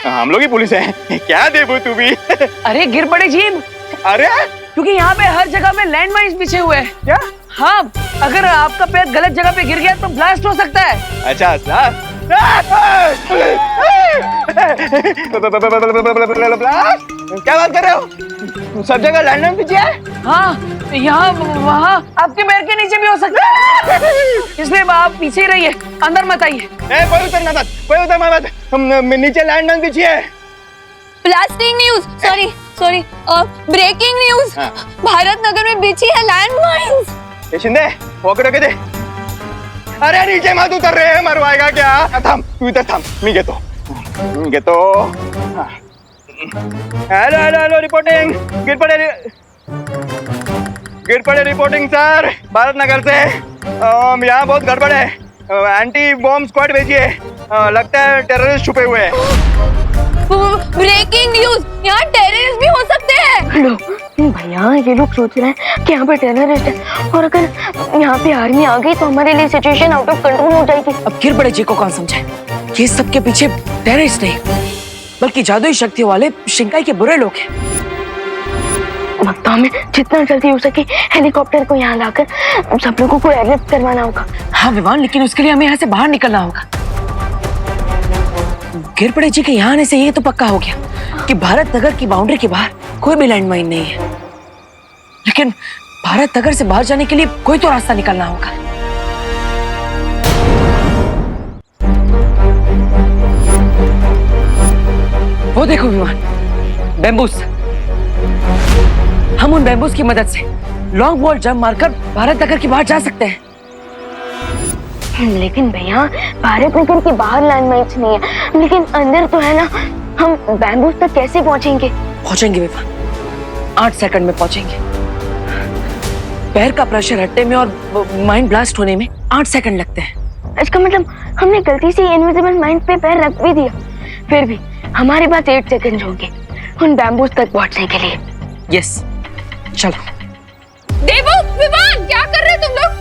हम लोग ही पुलिस है क्या देबू तू भी? अरे गिरबड़े जी, अरे क्योंकि यहाँ पे हर जगह पे लैंड माइन्स बिछे हुए हैं। क्या? हाँ, अगर आपका पैर गलत जगह पे गिर गया तो ब्लास्ट हो सकता है। अच्छा क्या बात कर रहे हो? सब जगह लैंडमाइन बिछे है? हाँ, यहाँ वहाँ आपके पैर के नीचे भी हो सकता है, इसलिए आप पीछे ही रहिए, अंदर मत आइए। कोई उतर मत, हम नीचे लैंडमाइन बिछी है। Blasting news, sorry breaking news, Bharat Nagar में बिछी है लैंडमाइंस। ये शिंदे पॉकेट के दे। अरे नीचे मत उतर रहे हैं, मरवाएगा क्या? थाम, तू इधर थाम, मी घेतो। Hello reporting, Girpade reporting sir, Bharat Nagar से। यहाँ बहुत गड़बड़ है, एंटी बॉम्ब स्क्वाड भेजिए, लगता है टेररिस्ट छुपे हुए हैं। ब्रेकिंग न्यूज, यहाँ टेररिस्ट भी हो सकते हैं। लो भैया, ये लोग सोच रहे हैं कि यहाँ पे टेररिस्ट है, और अगर यहाँ पे आर्मी आ गई तो हमारे लिए सिचुएशन आउट ऑफ कंट्रोल हो जाएगी। अब गिरबड़े जी को कौन समझाए, ये सबके पीछे टेररिस्ट नहीं बल्कि जादुई शक्तियों वाले शिंकाई के बुरे लोग हैं। लगता हमें जितना जल्दी हो सके हेलीकॉप्टर को यहाँ लाकर सब लोगों को एयरलिफ्ट करवाना होगा। हाँ विवान, लेकिन उसके लिए हमें यहाँ से बाहर निकलना होगा। गिरपड़े जी के यहाँ आने से ये तो पक्का हो गया कि भारत नगर की बाउंड्री के बाहर कोई भी लैंडमाइन नहीं है, लेकिन भारत नगर से बाहर जाने के लिए कोई तो रास्ता निकलना होगा। वो देखो विमान, बैम्बूस। हम उन बैम्बूस की मदद से लॉन्ग बॉल जंप मारकर भारत नगर के बाहर जा सकते हैं। लेकिन भैया, भारत नगर के बाहर लैंडमाइंस नहीं है, लेकिन अंदर तो है ना। हम बैम्बूस तक कैसे पहुंचेंगे? पहुंचेंगे विवान, 8 सेकंड में पहुंचेंगे। पैर का प्रेशर हटने में और माइंड ब्लास्ट होने में 8 सेकंड लगते हैं। इसका मतलब हमने गलती से इनविजिबल माइंड पे पैर रख भी दिया, फिर भी हमारे पास 8 सेकंड होंगे उन बैम्बूस तक पहुंचने के लिए। यस, चलो। देवो, विवान, क्या कर रहे तुम लोग?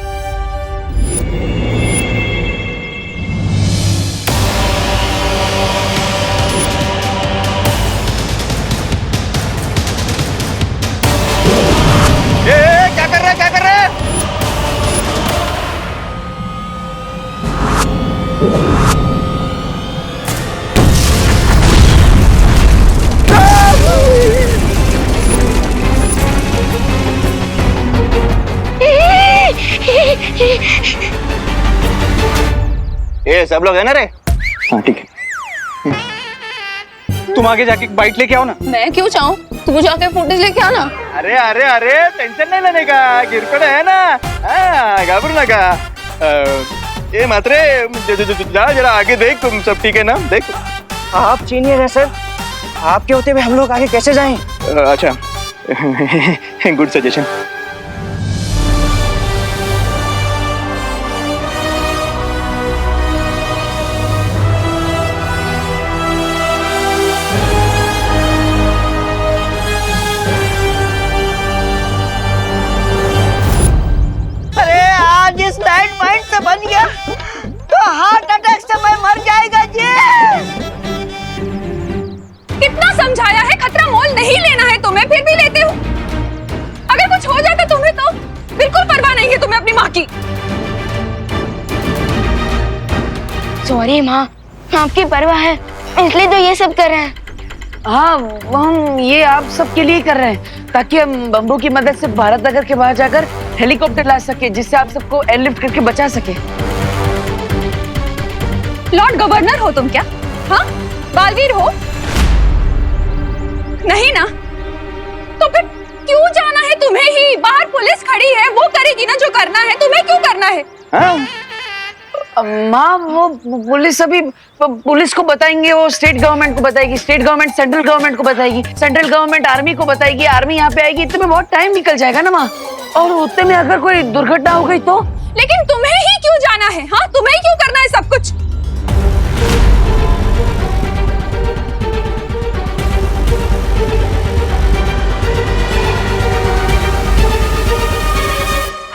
क्या कर रहे हैं? ये सब लोग है ना रे? हाँ ठीक है, तुम आगे जाके बाइट लेके आओ ना। मैं क्यों चाहूँ, तू जाके फुटेज लेके आना। अरे टेंशन नहीं लेने का, गिरपड़े है ना, घबरू ना का। ये मात्रे जा जरा आगे देख, तुम सब ठीक है ना? देख, आप सीनियर है सर, आपके होते हुए हम लोग आगे कैसे जाएं? अच्छा गुड सजेशन। बिल्कुल परवाह नहीं है तुम्हें अपनी माँ की। सॉरी माँ, आपकी परवाह है इसलिए तो ये सब कर रहे हैं। हाँ, वो हम ये आप सबके लिए कर रहे हैं ताकि हम बम्बू की मदद से भारत नगर के बाहर जाकर हेलीकॉप्टर ला सके, जिससे आप सबको एयरलिफ्ट करके बचा सके। लॉर्ड गवर्नर हो तुम क्या? हाँ, बालवीर हो? नहीं ना? तो फिर क्यों जाना है तुम्हें ही? बाहर पुलिस खड़ी है, वो करेगी ना जो करना है, तुम्हें क्यों करना है? माँ, वो पुलिस अभी पुलिस को बताएंगे, वो स्टेट गवर्नमेंट को बताएगी, स्टेट गवर्नमेंट सेंट्रल गवर्नमेंट को बताएगी, सेंट्रल गवर्नमेंट आर्मी को बताएगी, आर्मी यहाँ पे आएगी। इतने में बहुत टाइम निकल जाएगा ना माँ, और उतने में अगर कोई दुर्घटना हो गई तो? लेकिन तुम्हें ही क्यों जाना है? हाँ, तुम्हें क्यों करना है सब कुछ?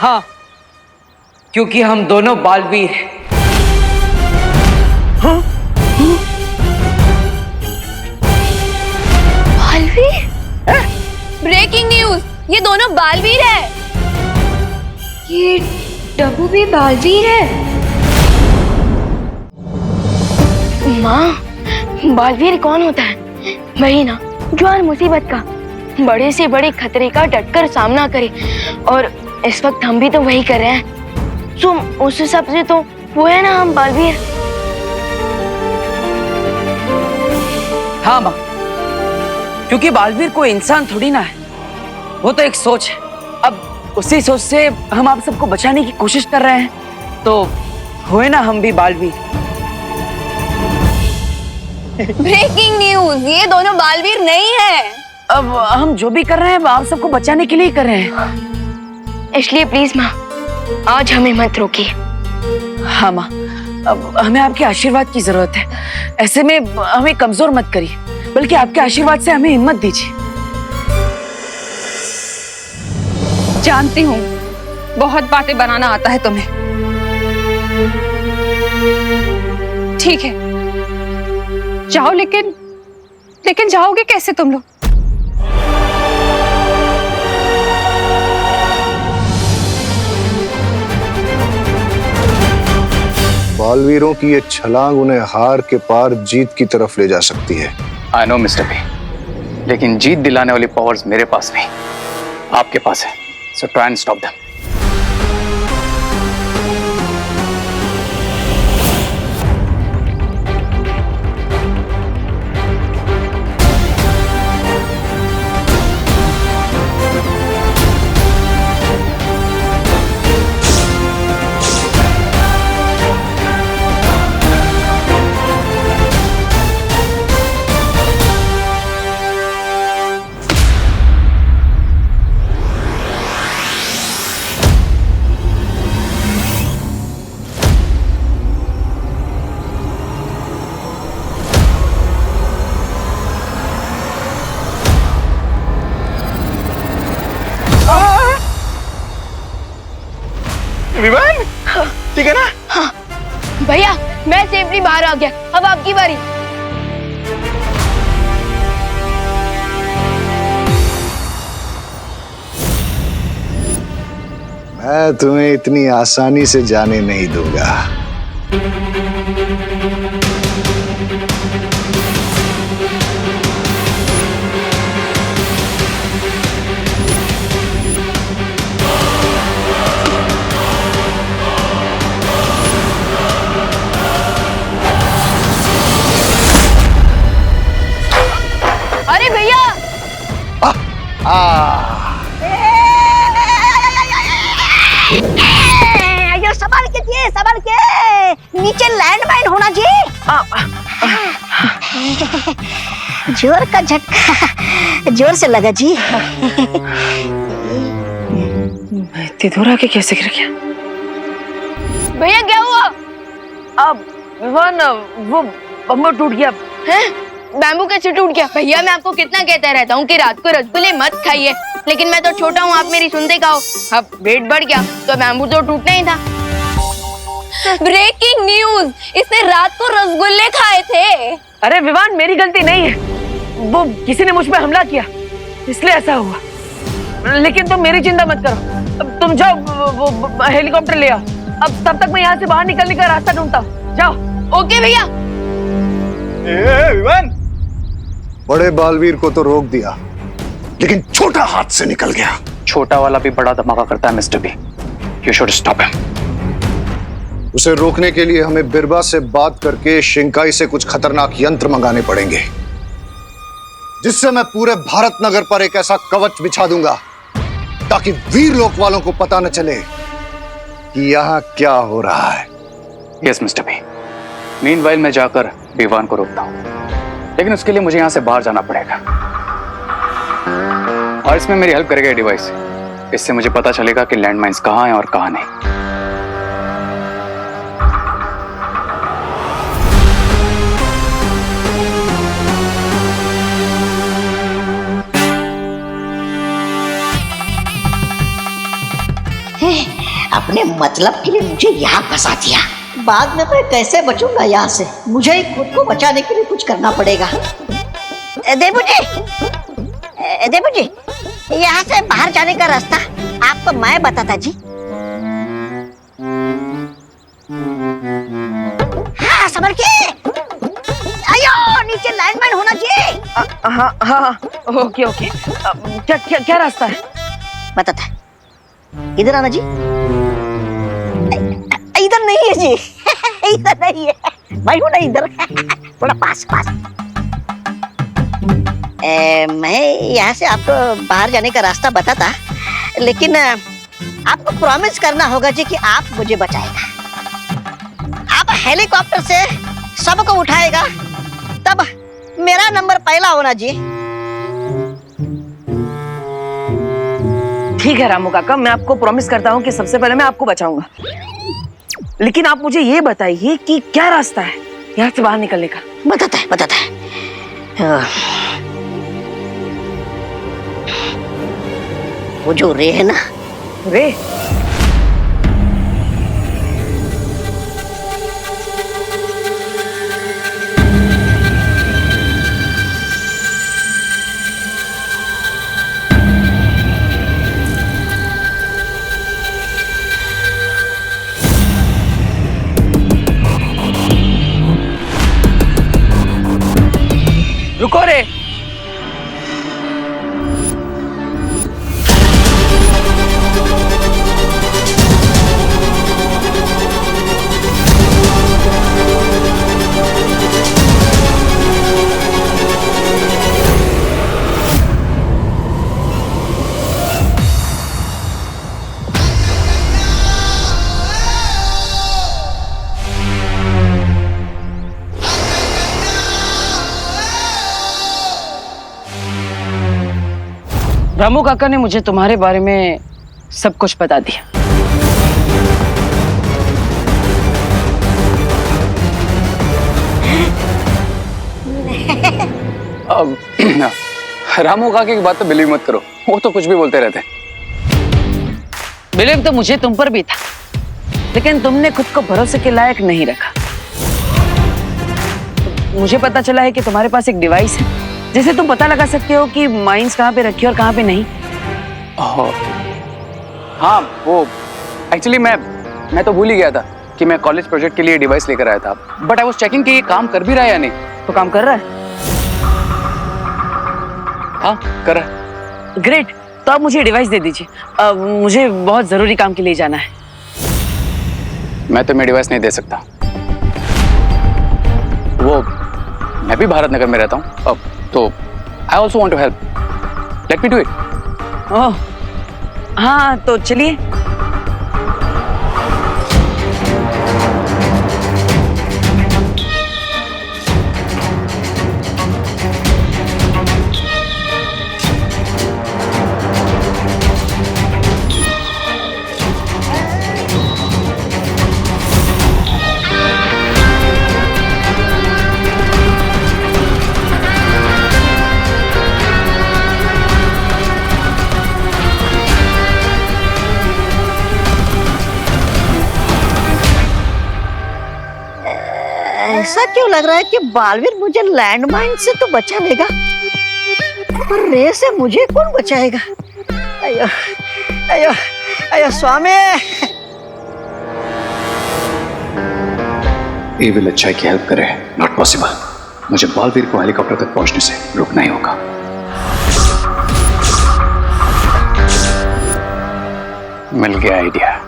हाँ, क्योंकि हम दोनों बालवीर हैं। बालवीर? ब्रेकिंग न्यूज, ये दोनों बालवीर है। ये डब्बू भी बालवीर है। माँ, बालवीर कौन होता है? वही ना जो हर मुसीबत का, बड़े से बड़े खतरे का डटकर सामना करे, और इस वक्त हम भी तो वही कर रहे हैं। तो उस हिसाब से तो वो है ना हम बालवीर। हाँ माँ, क्योंकि बालवीर कोई इंसान थोड़ी ना है, वो तो एक सोच है। अब उसी सोच से हम आप सबको बचाने की कोशिश कर रहे हैं, तो हुए ना हम भी बालवीर। ब्रेकिंग न्यूज, ये दोनों बालवीर नहीं है। अब हम जो भी कर रहे हैं आप सबको बचाने के लिए ही कर रहे हैं। इसलिए प्लीज माँ, आज हमें मत रोकिए। हाँ माँ, अब हमें आपके आशीर्वाद की जरूरत है। ऐसे में हमें कमजोर मत करिए, बल्कि आपके आशीर्वाद से हमें हिम्मत दीजिए। जानती हूँ बहुत बातें बनाना आता है तुम्हें। ठीक है, जाओ, लेकिन जाओगे कैसे तुम लोग? बालवीरों की ये छलांग उन्हें हार के पार जीत की तरफ ले जा सकती है। आई नो मिस्टर बी, लेकिन जीत दिलाने वाली पावर्स मेरे पास नहीं, आपके पास है। So try and stop them. विमान, ठीक है ना? हाँ भैया, मैं सेफली बाहर आ गया, अब आपकी बारी। मैं तुम्हें इतनी आसानी से जाने नहीं दूंगा। अरे भैया, ये संभाल के जी, संभाल के, नीचे लैंडमाइन होना जी। जोर का झटका जोर से लगा जी। इतनी दूर आके कैसे गिर गया? भैया क्या हुआ? अब विमान, वो बम्बू टूट गया। हैं? बैम्बू कैसे टूट गया? भैया मैं आपको कितना कहता रहता हूँ कि रात को रसगुल्ले मत खाइए, लेकिन मैं तो छोटा हूँ, आप मेरी सुनते का हो। अब वेट बढ़ गया तो बैम्बू तो टूटना ही था। ब्रेकिंग न्यूज, इसने रात को रसगुल्ले खाए थे। अरे विमान, मेरी गलती नहीं है, वो किसी ने मुझ पे हमला किया इसलिए ऐसा हुआ। लेकिन तुम मेरी चिंता मत करो, तुम जाओ वो हेलीकॉप्टर ले आओ। अब तब तक मैं यहाँ से बाहर निकलने का रास्ता ढूंढता हूँ, जाओ। ओके भैया। विवान, बड़े बालवीर को तो रोक दिया, लेकिन छोटा हाथ से निकल गया। छोटा वाला भी बड़ा धमाका करता है mister B, you should stop him. उसे रोकने के लिए हमें बिरबा से बात करके शिंकाई से कुछ खतरनाक यंत्र मंगाने पड़ेंगे, जिससे मैं पूरे भारत नगर पर एक ऐसा कवच बिछा दूंगा ताकि वीर लोक वालों को पता न चले कि यहाँ क्या हो रहा है। Yes mister B. मीनवाइल मैं जाकर विवान को रोकता हूँ, लेकिन उसके लिए मुझे यहाँ से बाहर जाना पड़ेगा। और इसमें मेरी हेल्प करेगा ये डिवाइस। इससे मुझे पता चलेगा कि लैंडमाइंस कहाँ हैं और कहाँ नहीं। अपने मतलब के लिए मुझे यहाँ फंसा दिया, बाद में मैं कैसे बचूंगा यहाँ से? मुझे ही खुद को बचाने के लिए कुछ करना पड़ेगा। देबू जी, यहाँ से बाहर जाने का रास्ता आपको मैं बताता जी। हाँ समझ के, आयो नीचे लैंडमाइन होना चाहिए। हाँ हाँ ओके ओके। क्या क्या क्या रास्ता है? बताता है, इधर आना जी। इधर नहीं है जी, इधर नहीं है, मैं हूं ना इधर, थोड़ा पास पास। मैं यहाँ से आपको बाहर जाने का रास्ता बताता, लेकिन आपको प्रॉमिस करना होगा जी कि आप मुझे बचाएगा। आप हेलीकॉप्टर से सबको उठाएगा, तब मेरा नंबर पहला होना जी। ठीक है रामू काका, मैं आपको प्रॉमिस करता हूँ कि सबसे पहले मैं आपको बचाऊंगा, लेकिन आप मुझे ये बताइए कि क्या रास्ता है यहाँ से बाहर निकलने का? बताता है। वो जो रे है ना, रे? रुको रे। रामू काका ने मुझे तुम्हारे बारे में सब कुछ बता दिया। रामू काका की बात तो बिलीव मत करो, वो तो कुछ भी बोलते रहते। बिलीव तो मुझे तुम पर भी था, लेकिन तुमने खुद को भरोसे के लायक नहीं रखा। मुझे पता चला है कि तुम्हारे पास एक डिवाइस है जिसे तुम पता लगा सकते हो कि माइंस कहाँ पे रखी और कहाँ पे नहीं। हाँ, वो एक्चुअली मैं तो भूल ही गया था कि मैं कॉलेज प्रोजेक्ट के लिए डिवाइस लेकर आया था, बट आई वाज चेकिंग कि ये काम कर भी रहा है या नहीं। तो काम कर रहा है? हाँ कर रहा है। ग्रेट, तो आप मुझे डिवाइस दे दीजिए, मुझे बहुत जरूरी काम के लिए जाना है। मैं तुम्हें डिवाइस नहीं दे सकता, वो मैं भी भारत नगर में रहता हूँ, तो I also want to help, let me do it. Oh हाँ, तो चलिए। ऐसा क्यों लग रहा है कि बालवीर मुझे लैंडमाइन से तो बचा लेगा, पर रे से मुझे कौन बचाएगा? अयो अयो अयो स्वामी। ये विल अच्छाई की हेल्प करे, नॉट पॉसिबल। मुझे बालवीर को हेलीकॉप्टर तक पहुंचने से रुकना ही होगा। मिल गया आइडिया।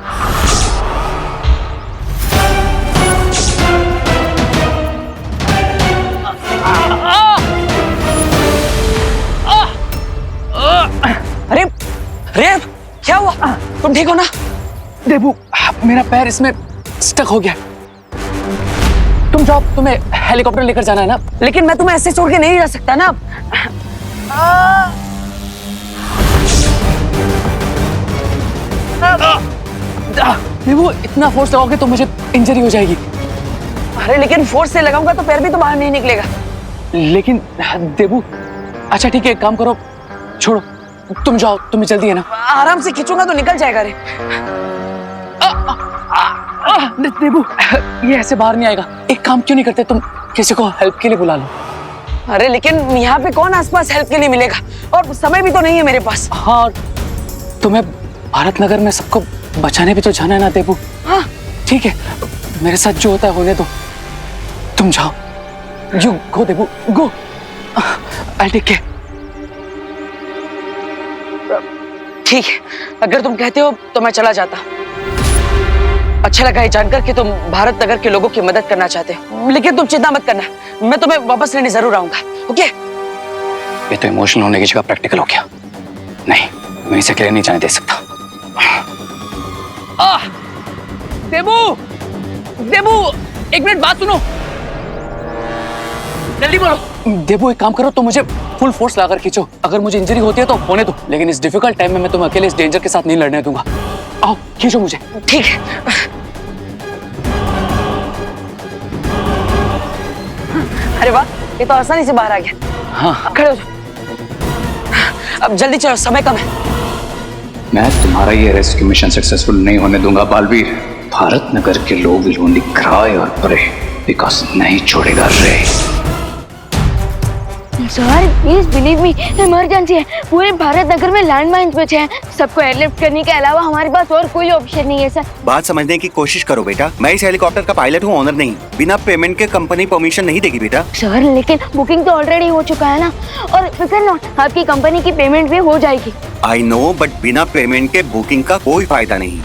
अरे अरे क्या हुआ? तुम ठीक हो ना? देबू, मेरा पैर इसमें स्टक हो गया। तुम जाओ, तुम्हें हेलीकॉप्टर लेकर जाना है ना। लेकिन मैं तुम्हें ऐसे छोड़ के नहीं जा सकता ना। देबू, इतना फोर्स लगाओगे तो मुझे इंजरी हो जाएगी। अरे लेकिन फोर्स से लगाऊंगा तो पैर भी तो बाहर नहीं निकलेगा। लेकिन देबू, अच्छा ठीक है, एक काम करो, छोड़ो, तुम जाओ, तुम्हें जल्दी है ना। आराम से खींचूंगा तो निकल जाएगा। रे देबू, ये ऐसे बाहर नहीं आएगा। एक काम क्यों नहीं करते, तुम किसी को हेल्प के लिए बुला लो। अरे लेकिन यहाँ पे कौन आसपास हेल्प के लिए मिलेगा, और समय भी तो नहीं है मेरे पास। हाँ, तुम्हें भारत नगर में सबको बचाने भी तो जाना है ना देबू। हाँ ठीक है, मेरे साथ जो होता है होने दो, तुम जाओ। You go Debu, go. I take care. ठीक है, अगर तुम कहते हो तो मैं चला जाता। अच्छा लगा ये जानकर कि तुम भारत नगर के लोगों की मदद करना चाहते हो, लेकिन तुम चिंता मत करना, मैं तुम्हें वापस लेने जरूर आऊंगा। ओके? ये तो इमोशनल होने की जगह प्रैक्टिकल हो गया। नहीं, मैं इसे अकेले नहीं जाने दे सकता। देबू, देबू, एक मिनट बात सुनो, जल्दी बोलो। देबू, एक काम करो, तो मुझे फुल फोर्स लाकर खींचो। अगर मुझे इंजरी होती है तो होने दो, लेकिन इस डिफिकल्ट टाइम में मैं तुम्हें अकेले इस डेंजर के साथ नहीं लड़ने दूंगा। आओ, खींचो मुझे। ठीक है। अरे वाह, ये तो आसानी से बाहर आ गया। हाँ, खड़े हो जाओ। अब जल्दी चलो, समय कम है। मैं तुम्हारा ये रेस्क्यू मिशन सक्सेसफुल नहीं होने दूंगा बालवीर। भारत नगर के लोग विल ओनली क्राई और प्रे बिकॉज नहीं छोड़ेगा रे। Sir please believe me, emergency है। पूरे भारत नगर में लैंडमाइंस बचे हैं। सबको एयरलिफ्ट करने के अलावा हमारे पास और कोई ऑप्शन नहीं है सर। बात समझने की कोशिश करो बेटा, मैं इस हेलीकॉप्टर का पायलट हूँ, ओनर नहीं। बिना पेमेंट के कंपनी परमिशन नहीं देगी बेटा। सर लेकिन बुकिंग तो ऑलरेडी हो चुका है ना, और फिकर नॉट, आपकी कंपनी की पेमेंट भी हो जाएगी। आई नो, बट बिना पेमेंट के बुकिंग का कोई फायदा नहीं।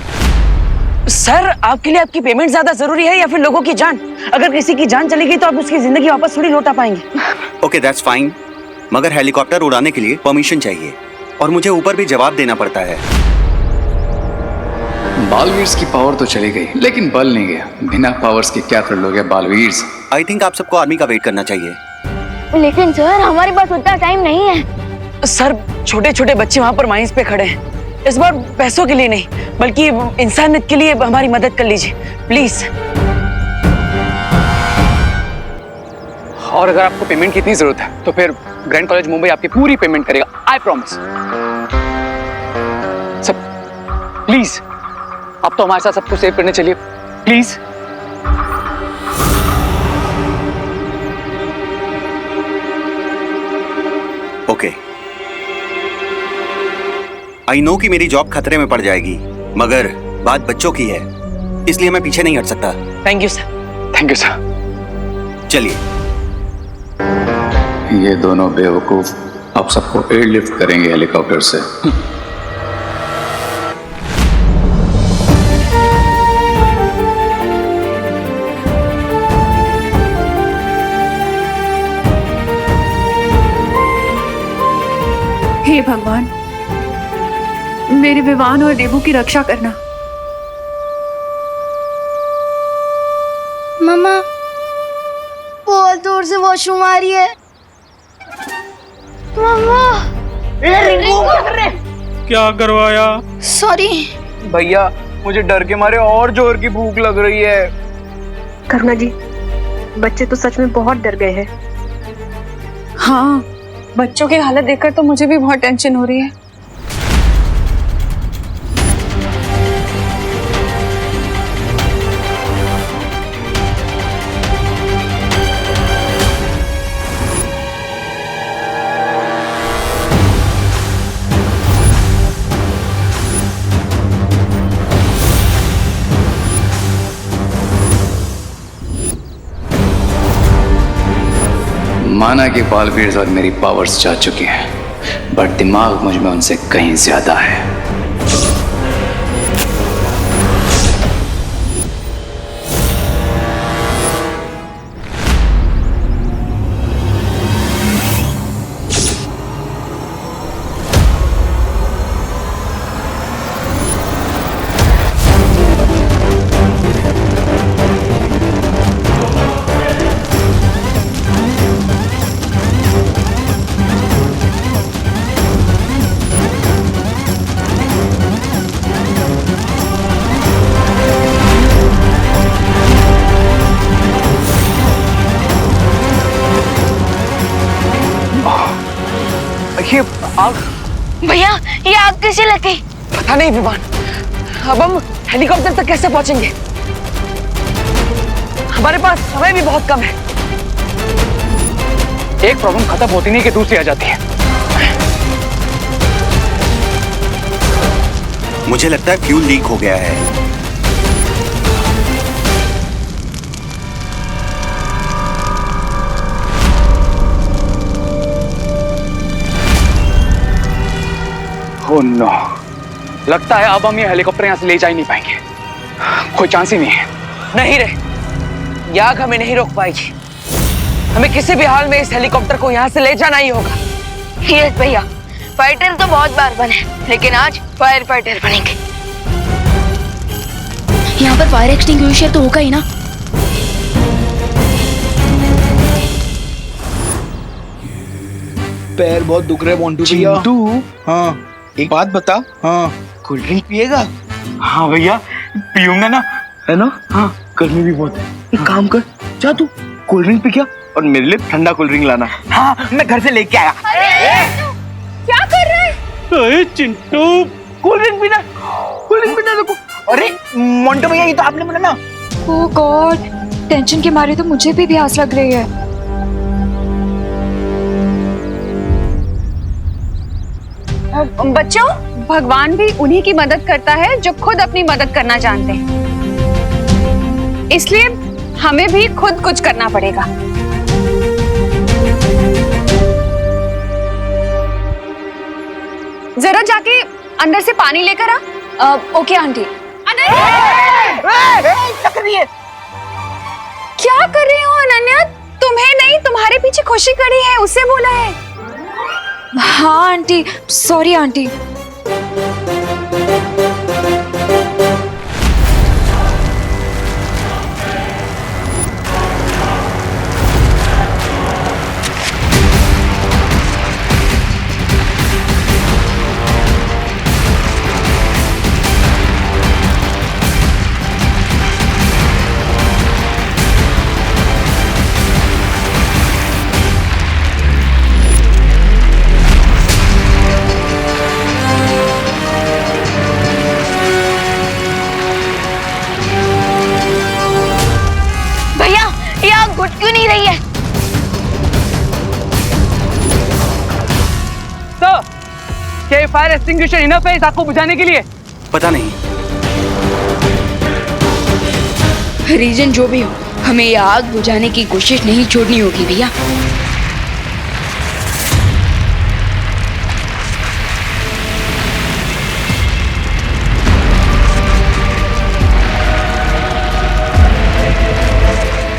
सर आपके लिए आपकी पेमेंट ज्यादा जरूरी है या फिर लोगों की जान? अगर किसी की जान चली गई तो आप उसकी जिंदगी वापस थोड़ी लौटा पाएंगे। ओके दैट्स फाइन, मगर हेलीकॉप्टर उड़ाने के लिए परमिशन चाहिए और मुझे ऊपर भी जवाब देना पड़ता है। बालवीर्स की पावर तो चली गई, लेकिन बल नहीं गया। बिना पावर्स के क्या कर लोगे बालवीर्स? आई थिंक आप सबको आर्मी का वेट करना चाहिए। लेकिन सर हमारे पास उतना टाइम नहीं है। सर छोटे छोटे बच्चे वहाँ पर माइंस पे खड़े हैं। इस बार पैसों के लिए नहीं, बल्कि इंसानियत के लिए हमारी मदद कर लीजिए प्लीज। और अगर आपको पेमेंट की इतनी जरूरत है तो फिर ग्रैंड कॉलेज मुंबई आपकी पूरी पेमेंट करेगा, आई प्रॉमिस। सब प्लीज, आप तो हमारे साथ सबको सेव करने चलिए प्लीज। ओके, आई नो कि मेरी जॉब खतरे में पड़ जाएगी, मगर बात बच्चों की है, इसलिए मैं पीछे नहीं हट सकता। Thank you sir. Thank you sir. चलिए। ये दोनों बेवकूफ अब सबको एयरलिफ्ट करेंगे हेलीकॉप्टर से। हे भगवान, मेरे विवान और देबू की रक्षा करना। मम्मा बहुत दूर से वॉशरूम आ रही है। मम्मा क्या करवाया? सॉरी भैया, मुझे डर के मारे और जोर की भूख लग रही है। करुणा जी, बच्चे तो सच में बहुत डर गए हैं। हाँ, बच्चों की हालत देखकर तो मुझे भी बहुत टेंशन हो रही है। माना कि बालवीर और मेरी पावर्स जा चुकी हैं, बट दिमाग मुझ में उनसे कहीं ज्यादा है। ये आग, भैया ये आग कैसे लग गई? पता नहीं विमान, अब हम हेलीकॉप्टर तक कैसे पहुंचेंगे? हमारे पास समय भी बहुत कम है। एक प्रॉब्लम खत्म होती नहीं कि दूसरी आ जाती है। मुझे लगता है फ्यूल लीक हो गया है। ओह नो, लगता है अब हम ये हेलीकॉप्टर यहाँ से ले जा ही नहीं पाएंगे। कोई चांस ही नहीं है। नहीं रे, ये आग हमें नहीं रोक पाएगी। हमें किसी भी हाल में इस हेलीकॉप्टर को यहाँ से ले जाना ही होगा। यस भैया, फाइटर तो बहुत बार बने, लेकिन आज फायर फाइटर बनेंगे। यहाँ पर फायर एक्सटिंग्विशर तो होगा ही ना? पैर बहुत दुख रहे मोंटू भैया। हाँ, एक बात बता। हाँ, कोल्ड ड्रिंक पिएगा? हाँ भैया, पीऊंगा ना, है ना? हाँ, गर्मी भी बहुत है। एक काम कर, जा तू कोल्ड ड्रिंक पी क्या, और मेरे लिए ठंडा कोल्ड ड्रिंक लाना। हाँ, मैं घर से लेके आया। क्या कर रहे हैं? अरे चिंटू, कोल्ड ड्रिंक पीना, कोल्ड ड्रिंक पीना देखो। अरे मोंटू भैया, ये तो आपने बोला ना। ओह गॉड, टेंशन के मारे तो मुझे भी प्यास लग रही है। बच्चों, भगवान भी उन्हीं की मदद करता है जो खुद अपनी मदद करना जानते हैं। इसलिए हमें भी खुद कुछ करना पड़ेगा। जरा जाके अंदर से पानी लेकर आ। Okay aunty. क्या कर रही हो अनन्या? तुम्हें नहीं, तुम्हारे पीछे खुशी खड़ी है, उससे बोला है। हाँ आंटी, सॉरी आंटी। क्यों नहीं रही है? तो क्या ये फायर एक्सटिंग्विशर इनफ है इस आग को बुझाने के लिए? पता नहीं। रीजन जो भी हो, हमें ये आग बुझाने की कोशिश नहीं छोड़नी होगी भैया।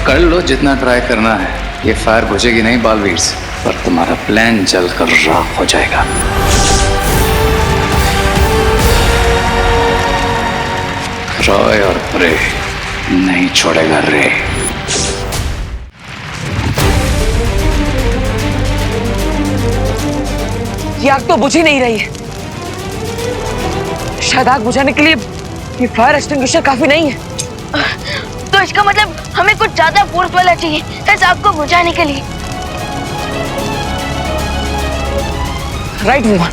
कर लो जितना ट्राई करना है, ये फायर बुझेगी नहीं बालवीर, पर तुम्हारा प्लान जलकर राख हो जाएगा। रॉय और प्रे नहीं छोड़ेगा रे। ये आग तो बुझ ही नहीं रही है। शायद आग बुझाने के लिए ये फायर एक्सटिंग्विशर काफी नहीं है। तो इसका मतलब हमें कुछ ज्यादा फोर्स वाला चाहिए इस आग को बुझाने के लिए। राइट विमान।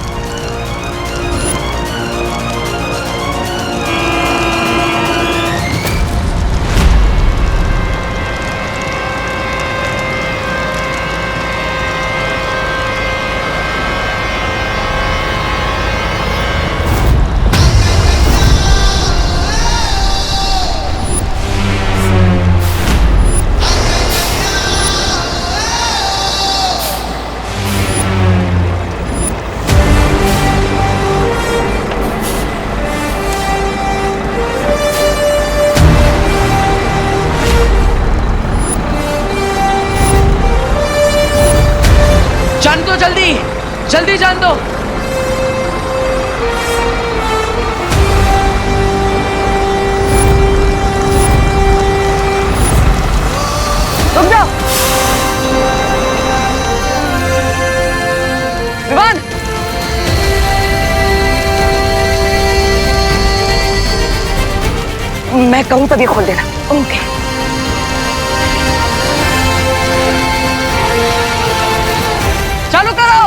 जल्दी जान दो। रुक जाओ। विवान, मैं कहूं तभी खोल देना। ओके। चालू करो।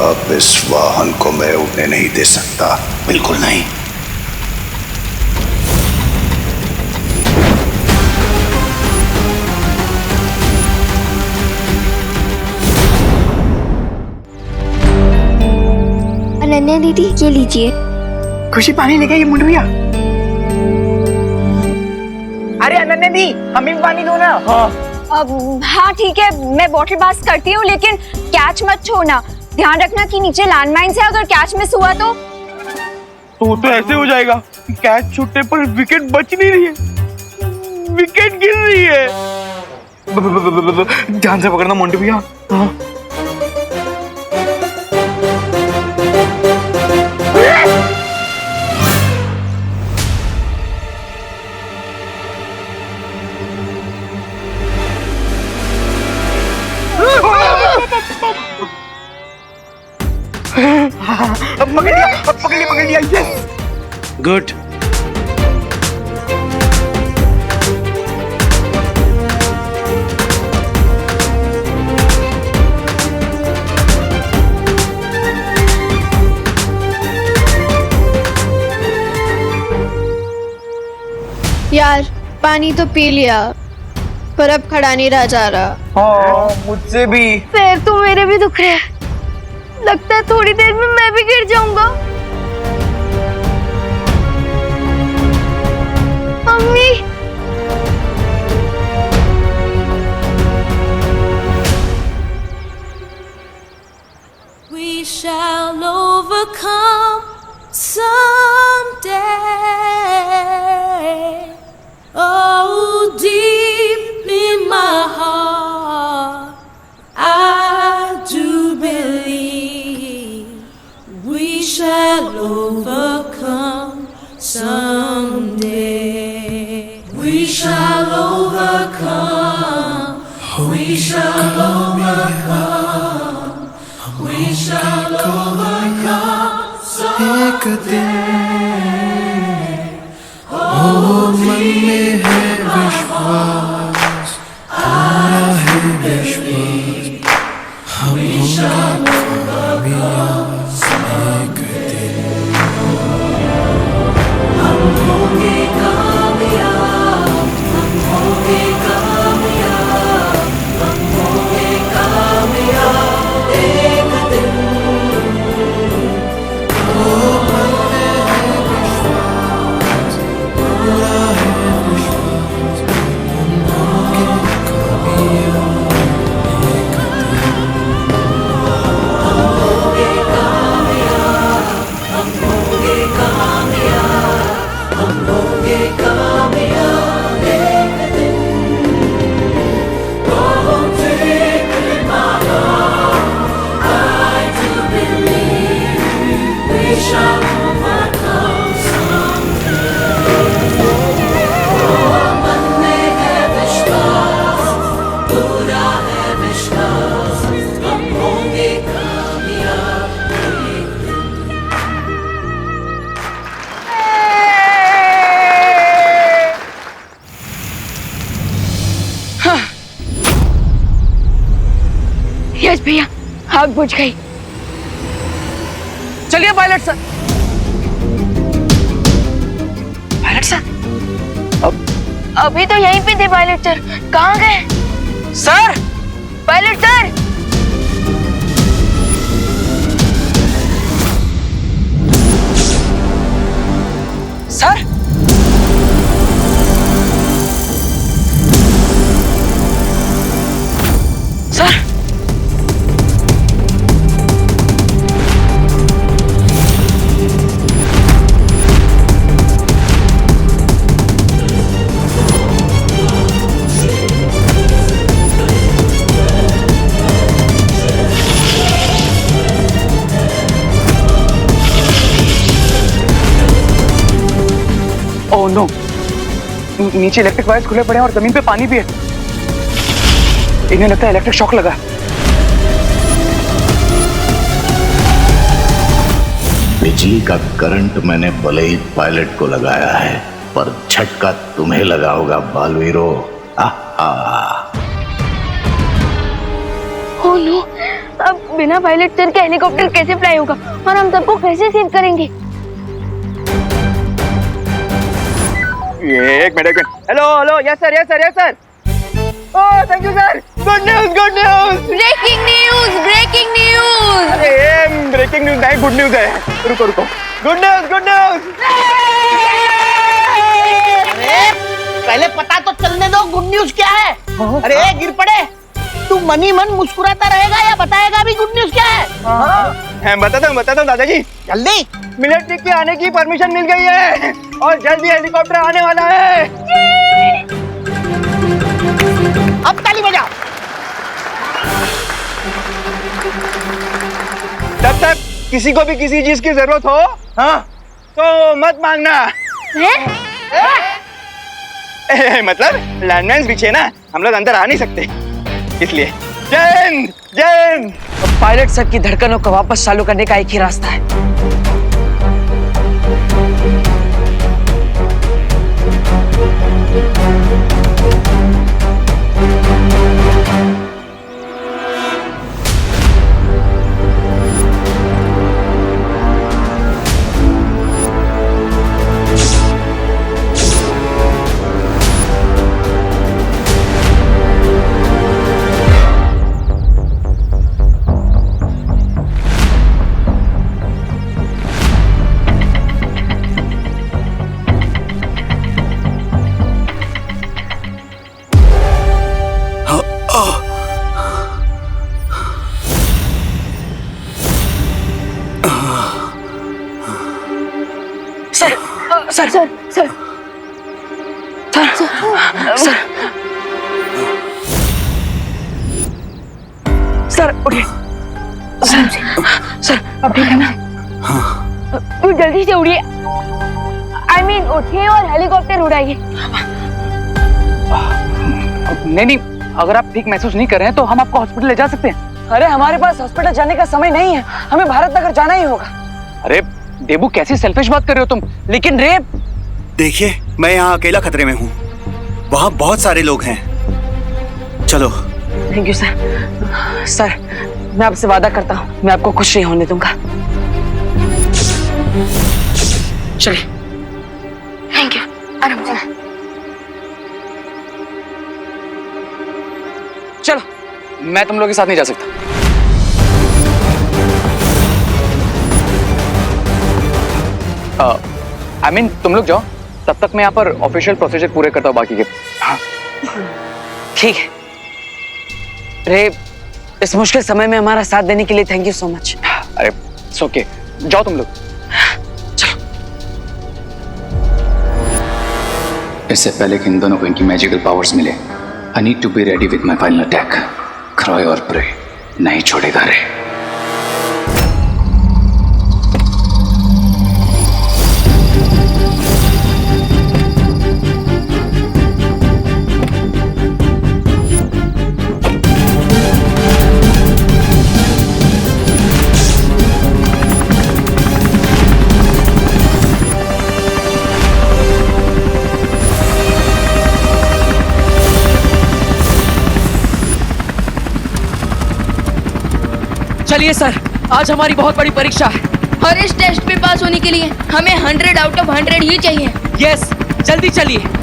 अब इस वाहन को मैं उड़ने नहीं दे सकता, बिल्कुल नहीं। अनन्या दीदी, ये लीजिए। खुशी पानी लेके ये मुंडू भैया। अरे अनन्या दी, हमें भी पानी दो ना। हाँ ठीक है, मैं बॉटल पास करती हूँ, लेकिन कैच मत छोड़ना। ध्यान रखना कि नीचे लैंडमाइन से अगर कैच मिस हुआ तो ऐसे हो जाएगा। कैच छूटने पर विकेट बच नहीं रही है, विकेट गिर रही है। ध्यान से पकड़ना मोंटू भैया। पकड़ लिया, यस। गुड। यार पानी तो पी लिया, पर अब खड़ा नहीं रहा जा रहा। हाँ, मुझसे भी। पैर तो मेरे भी दुख रहे हैं। लगता है थोड़ी देर में मैं भी गिर जाऊंगा। Mummy, We shall overcome someday. Oh, deep in my heart, I do believe we shall overcome someday. We shall overcome. We shall overcome. We shall overcome someday. Oh, मन में है विश्वास, आया है विश्वास, हम होंगे कामयाब एक दिन। हम होंगे कामयाब, हम होंगे कामयाब, हम होंगे कामयाब एक दिन। ओ मन में है विश्वास, पूरा है विश्वास, हम यस भैया, आग बुझ गई। चलिए पायलट सर। पायलट सर अभी तो यहीं पे थे पायलट सर, कहाँ गए? Sir, pilot sir. Sir, sir, oh no, नीचे इलेक्ट्रिक वायर्स खुले पड़े हैं और जमीन पे पानी भी है। इन्हें लगता है इलेक्ट्रिक शॉक लगा। बिजली का करंट मैंने भले ही पायलट को लगाया है, पर झटका तुम्हें लगा होगा बालवीरो। ओह नो, अब बिना पायलट सर के हेलीकॉप्टर कैसे फ्लाई होगा और हम सबको कैसे सेव करेंगे? एक minute. Hello hello, yes sir, yes sir, yes sir. Oh thank you sir, good news, good news. Breaking news, breaking news. अरे ब्रेकिंग न्यूज नहीं, गुड न्यूज है। रुको रुको, गुड न्यूज, गुड न्यूज। अरे पहले पता तो चलने दो, गुड न्यूज क्या है? अरे गिर पड़े, तू मनी मन मुस्कुराता रहेगा या बताएगा भी गुड न्यूज क्या है? बताता हूँ दादाजी। जल्दी। मिलिट्री के आने की परमिशन मिल गई है और जल्दी हेलीकॉप्टर आने वाला है। अब ताली बजाओ। तब तक किसी को भी किसी चीज की जरूरत हो, हाँ, तो मत मांगना। मतलब लैंडमाइंस पीछे ना, हम लोग अंदर आ नहीं सकते, इसलिए। जय हिंद, जय हिंद। पायलट सर की धड़कनों को वापस चालू करने का एक ही रास्ता है। Sir sir sir sir sir उठिए। सर अब ठीक है ना? तू जल्दी से उड़िए, I mean उठिए और हेलीकॉप्टर उड़ाइए। नहीं, अगर आप ठीक महसूस नहीं कर रहे हैं तो हम आपको हॉस्पिटल ले जा सकते हैं। अरे हमारे पास हॉस्पिटल जाने का समय नहीं है, हमें भारत नगर जाना ही होगा। अरे देबू, कैसी सेल्फिश बात कर रहे हो तुम? लेकिन रेप। देखिए, मैं यहाँ अकेला खतरे में हूँ, वहाँ बहुत सारे लोग हैं। चलो। Thank you sir. सर मैं आपसे वादा करता हूँ, मैं आपको खुश नहीं होने दूंगा। चलिए। Thank you. आराम से। चलो, मैं तुम लोगों के साथ नहीं जा सकता। I mean, तुम लोग जाओ, तब तक मैं यहाँ पर ऑफिशियल प्रोसीजर पूरे करता हूँ बाकी के। हाँ। ठीक है। रे, इस मुश्किल समय में हमारा साथ देने के लिए थैंक यू सो मच। अरे इट्स ओके, जाओ तुम लोग। चलो। इससे पहले कि इन दोनों को इनकी मैजिकल पावर्स मिले, I need to be ready with my final attack. क्रॉय और प्रे नहीं छोड़ेगा रे। चलिए सर, आज हमारी बहुत बड़ी परीक्षा है। और इस टेस्ट में पास होने के लिए हमें 100 आउट ऑफ 100 ही चाहिए। यस, जल्दी चलिए।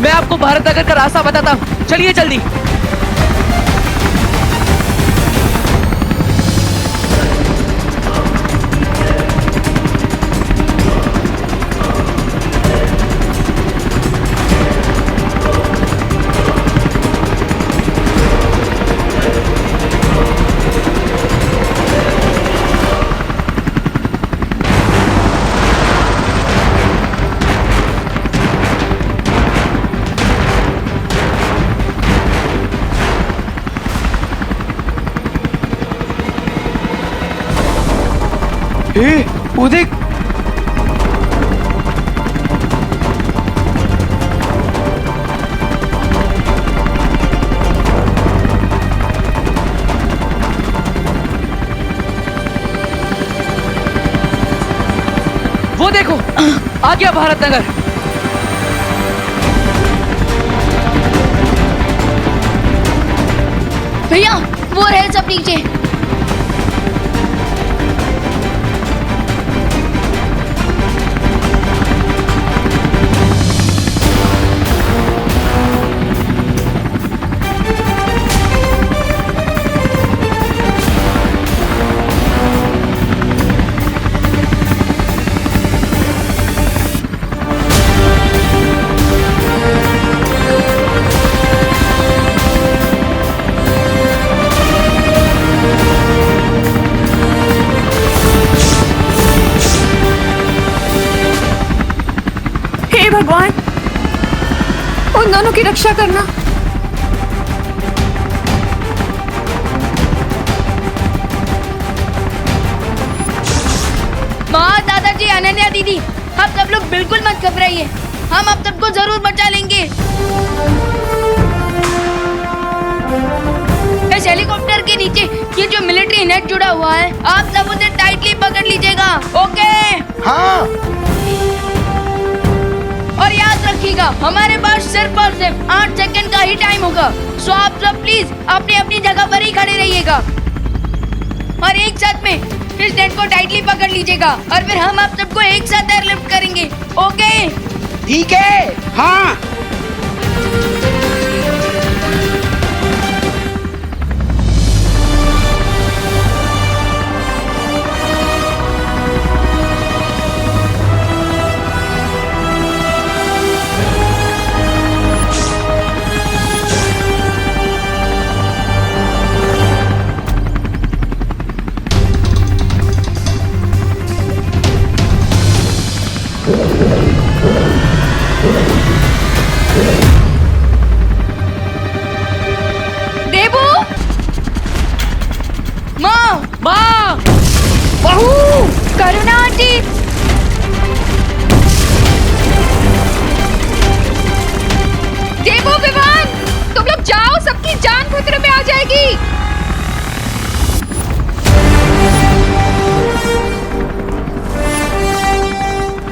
मैं आपको भारत नगर का रास्ता बताता हूँ, चलिए जल्दी। वो देख, वो देखो, आ गया भारत नगर। भैया वो रहे सब नीचे। भगवान, उन दोनों की रक्षा करना। माँ, दादाजी, अनन्या दीदी, आप सब लोग बिल्कुल मत घबराइए, हम आप सबको जरूर बचा लेंगे। इस हेलीकॉप्टर के नीचे ये जो मिलिट्री नेट जुड़ा हुआ है, आप सब उसे टाइटली पकड़ लीजिएगा। ओके? हाँ। और याद रखिएगा, हमारे पास सिर्फ और सिर्फ 8 सेकंड का ही टाइम होगा। सो आप सब प्लीज अपनी अपनी जगह पर ही खड़े रहिएगा और एक साथ में इस नेट को टाइटली पकड़ लीजिएगा और फिर हम आप सबको एक साथ एयरलिफ्ट करेंगे। ओके? ठीक है। हाँ। देबू, माँ, बहू, करुणा आंटी, देवो, विवान, तुम लोग जाओ, सबकी जान खतरे में आ जाएगी।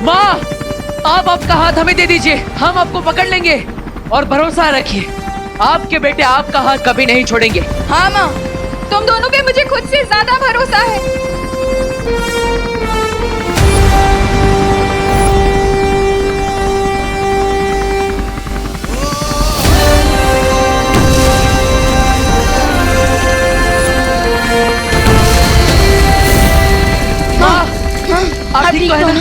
माँ, आप आपका हाथ हमें दे दीजिए, हम आपको पकड़ लेंगे और भरोसा रखिए, आपके बेटे आपका हाथ कभी नहीं छोड़ेंगे। हाँ माँ, तुम दोनों पे मुझे खुद से ज्यादा भरोसा है। आप ठीक तो है ना?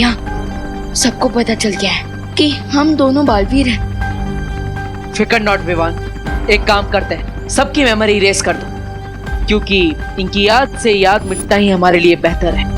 भैया, सबको पता चल गया है कि हम दोनों बालवीर हैं। फिकर नॉट विवान, एक काम करते हैं, सबकी मेमोरी इरेज कर दो, क्योंकि इनकी याद से याद मिटना ही हमारे लिए बेहतर है।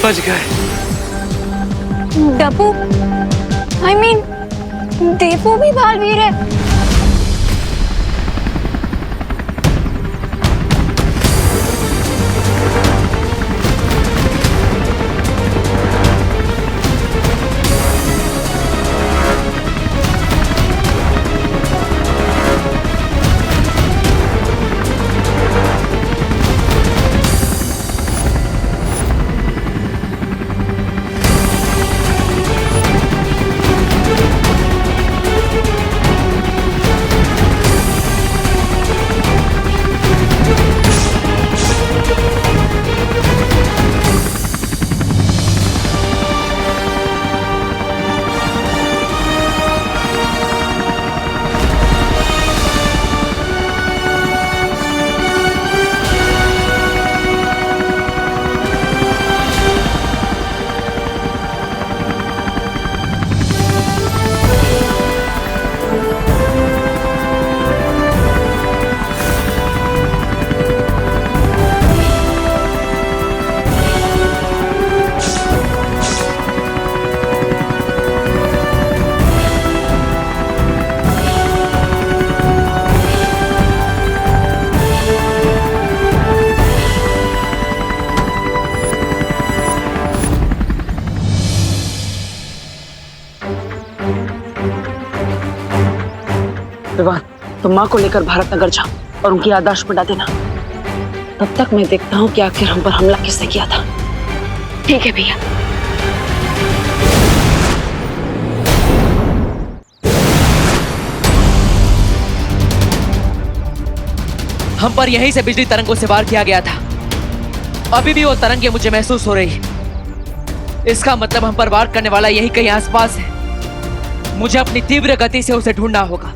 बच गए। डब्बू, I mean, देवू भी बालवीर है। विवान, तुम माँ को लेकर भारत नगर जाओ और उनकी याददाश्त मिटा देना। तब तक मैं देखता हूँ कि आखिर हम पर हमला किसने किया था। ठीक है भैया। हम पर यहीं से बिजली तरंगों से वार किया गया था। अभी भी वो तरंगे मुझे महसूस हो रही। इसका मतलब हम पर वार करने वाला यहीं कहीं आसपास है। मुझे अपनी तीव्र गति से उसे ढूंढना होगा।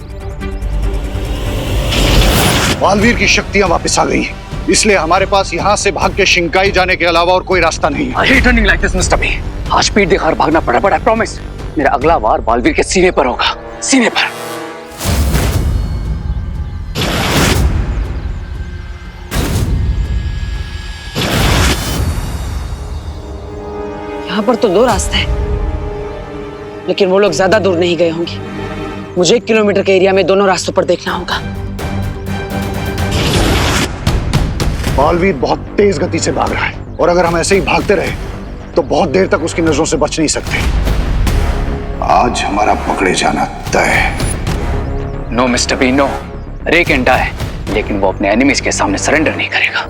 बालवीर की शक्तियां वापस आ गई, इसलिए हमारे पास यहाँ से भाग के शिंकाई जाने के अलावा और कोई रास्ता नहीं है। I hate running like this, Mr. B. आज स्पीड दिखाकर भागना पड़ा, but I promise, मेरा अगला वार बालवीर के सीने पर होगा, सीने पर। यहाँ पर तो 2 रास्ते हैं, लेकिन वो लोग ज्यादा दूर नहीं गए होंगे। मुझे 1 किलोमीटर के एरिया में दोनों रास्तों पर देखना होगा। बालवीर बहुत तेज गति से भाग रहा है, और अगर हम ऐसे ही भागते रहे तो बहुत देर तक उसकी नजरों से बच नहीं सकते। आज हमारा पकड़े जाना तय है। No mister B, no. Ray can die, लेकिन वो अपने एनिमीज के सामने सरेंडर नहीं करेगा।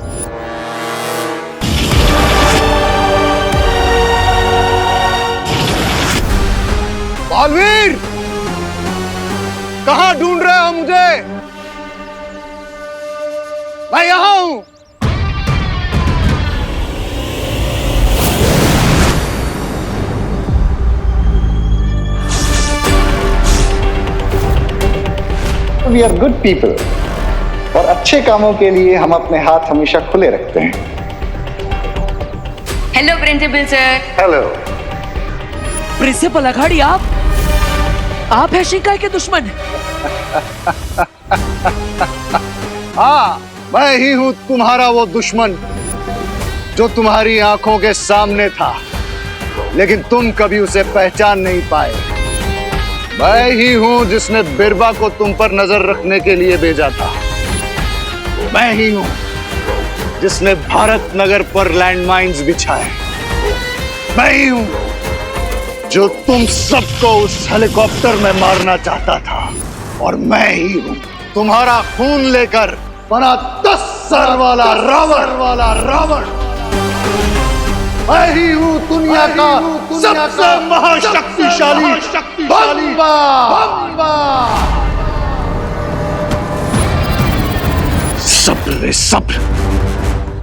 बालवीर, कहां ढूंढ रहे हो मुझे? मैं यहां हूं। We are good people, और अच्छे कामों के लिए हम अपने हाथ हमेशा खुले रखते हैं। Hello principal sir. Hello. Principal Aghadi, आप हैं शिंकाई के दुश्मन। हाँ, मैं ही हूं तुम्हारा वो दुश्मन जो तुम्हारी आंखों के सामने था, लेकिन तुम कभी उसे पहचान नहीं पाए। मैं ही हूं जिसने बिरबा को तुम पर नजर रखने के लिए भेजा था। मैं ही हूं जिसने भारत नगर पर लैंडमाइंस बिछाए। मैं ही हूं जो तुम सबको उस हेलीकॉप्टर में मारना चाहता था, और मैं ही हूं तुम्हारा खून लेकर बना 10 सर वाला रावण। मैं ही हूं दुनिया का सबसे महाशक्तिशाली बम्बा। सब्र रे सब्र,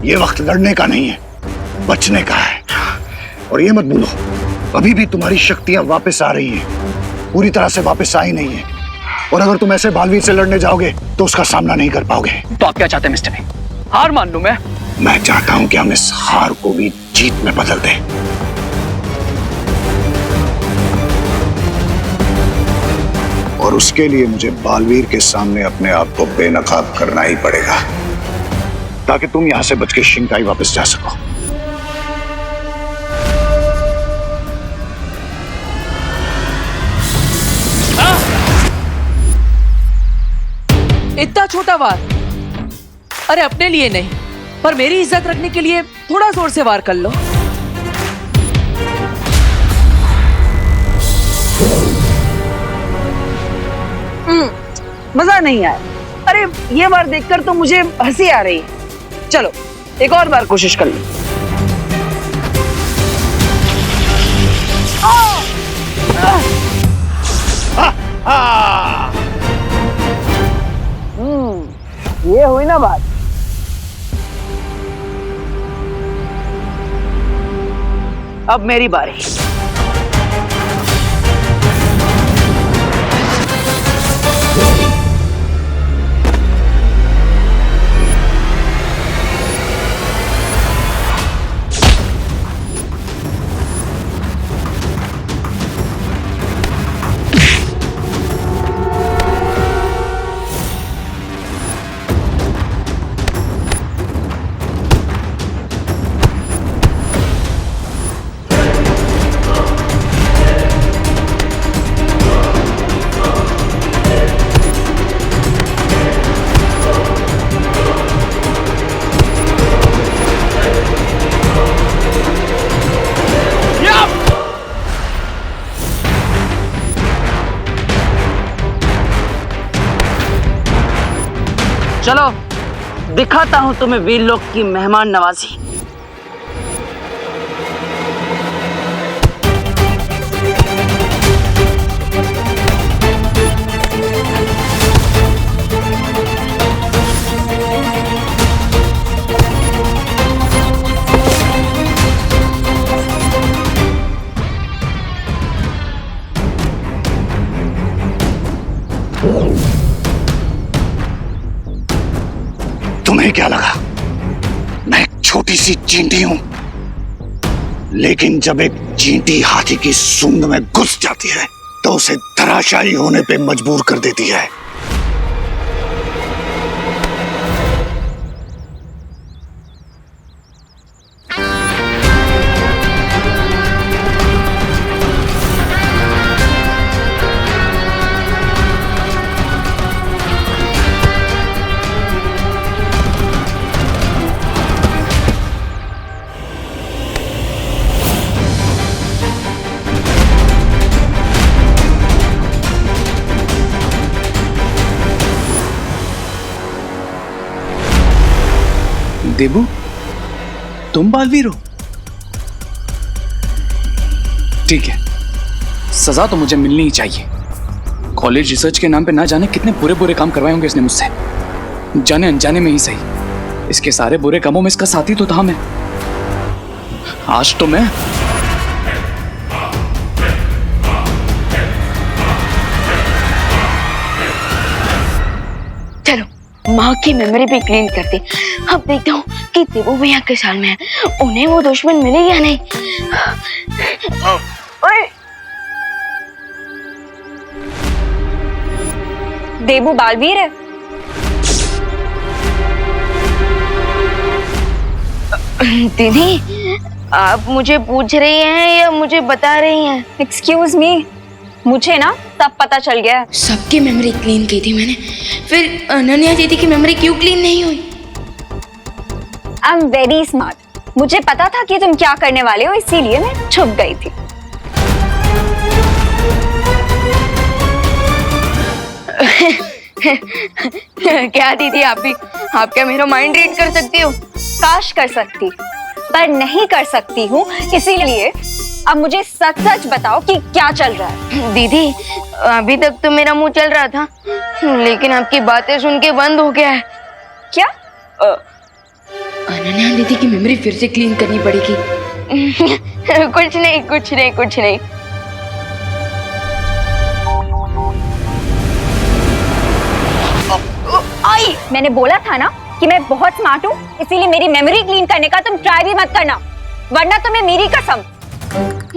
ये वक्त लड़ने का नहीं है, बचने का है। और ये मत भूलो, अभी भी तुम्हारी शक्तियां वापस आ रही हैं, पूरी तरह से वापस आई नहीं है। और अगर तुम ऐसे बालवीर से लड़ने जाओगे तो उसका सामना नहीं कर पाओगे। तो आप क्या चाहते हैं मिस्टर बी? हार मान लूं मैं? मैं चाहता हूं कि हम इस हार को भी जीत में बदल दें। और उसके लिए मुझे बालवीर के सामने अपने आप को बेनकाब करना ही पड़ेगा, ताकि तुम यहां से बच के शिंकाई वापस जा सको। इतना छोटा वार? अरे अपने लिए नहीं, पर मेरी इज्जत रखने के लिए थोड़ा जोर से वार कर लो। मजा नहीं आया। अरे ये बार देखकर तो मुझे हंसी आ रही है। चलो एक और बार कोशिश कर लो। ये हुई ना बात। अब मेरी बारी। चलो दिखाता हूं तुम्हें वीर लोग की मेहमान नवाजी। तुम्हें क्या लगा मैं एक छोटी सी चींटी हूं? लेकिन जब एक चींटी हाथी की सूंड में घुस जाती है तो उसे धराशायी होने पे मजबूर कर देती है। देबू, तुम बालवीर हो? ठीक है, सजा तो मुझे मिलनी ही चाहिए। कॉलेज रिसर्च के नाम पे ना जाने कितने बुरे बुरे काम करवाए होंगे इसने मुझसे, जाने अनजाने में ही सही। इसके सारे बुरे कामों में इसका साथी तो था मैं। आज तो मैं माँ की मेमोरी भी क्लीन करते। अब देखता हूँ कि देवू भैया किस हाल में है, उन्हें वो दुश्मन मिले या नहीं। देबू बालवीर है? दीदी आप मुझे पूछ रही हैं या मुझे बता रही हैं? एक्सक्यूज मी, मुझे ना सब पता चल गया। सबकी मेमोरी क्लीन की थी मैंने, फिर अनन्या दीदी की मेमोरी क्यों क्लीन नहीं हुई? I am very smart. मुझे पता था कि तुम क्या करने वाले हो, इसीलिए मैं छुप गई थी। क्या दीदी, आप भी, आप क्या मेरा माइंड रीड कर सकती हो? काश कर सकती, पर नहीं कर सकती हूँ, इसीलिए अब मुझे सच सच बताओ कि क्या चल रहा है। दीदी, अभी तक तो मेरा मुंह चल रहा था, लेकिन आपकी बातें सुन के बंद हो गया है। क्या? अनन्या दीदी की मेमोरी फिर से क्लीन करनी पड़ेगी। कुछ नहीं, कुछ नहीं, कुछ नहीं। आई, मैंने बोला था ना कि मैं बहुत स्मार्ट हूँ, इसीलिए मेरी मेमोरी क्लीन करने का तुम ट्राई भी मत करना, वरना तुम्हें मेरी कसम।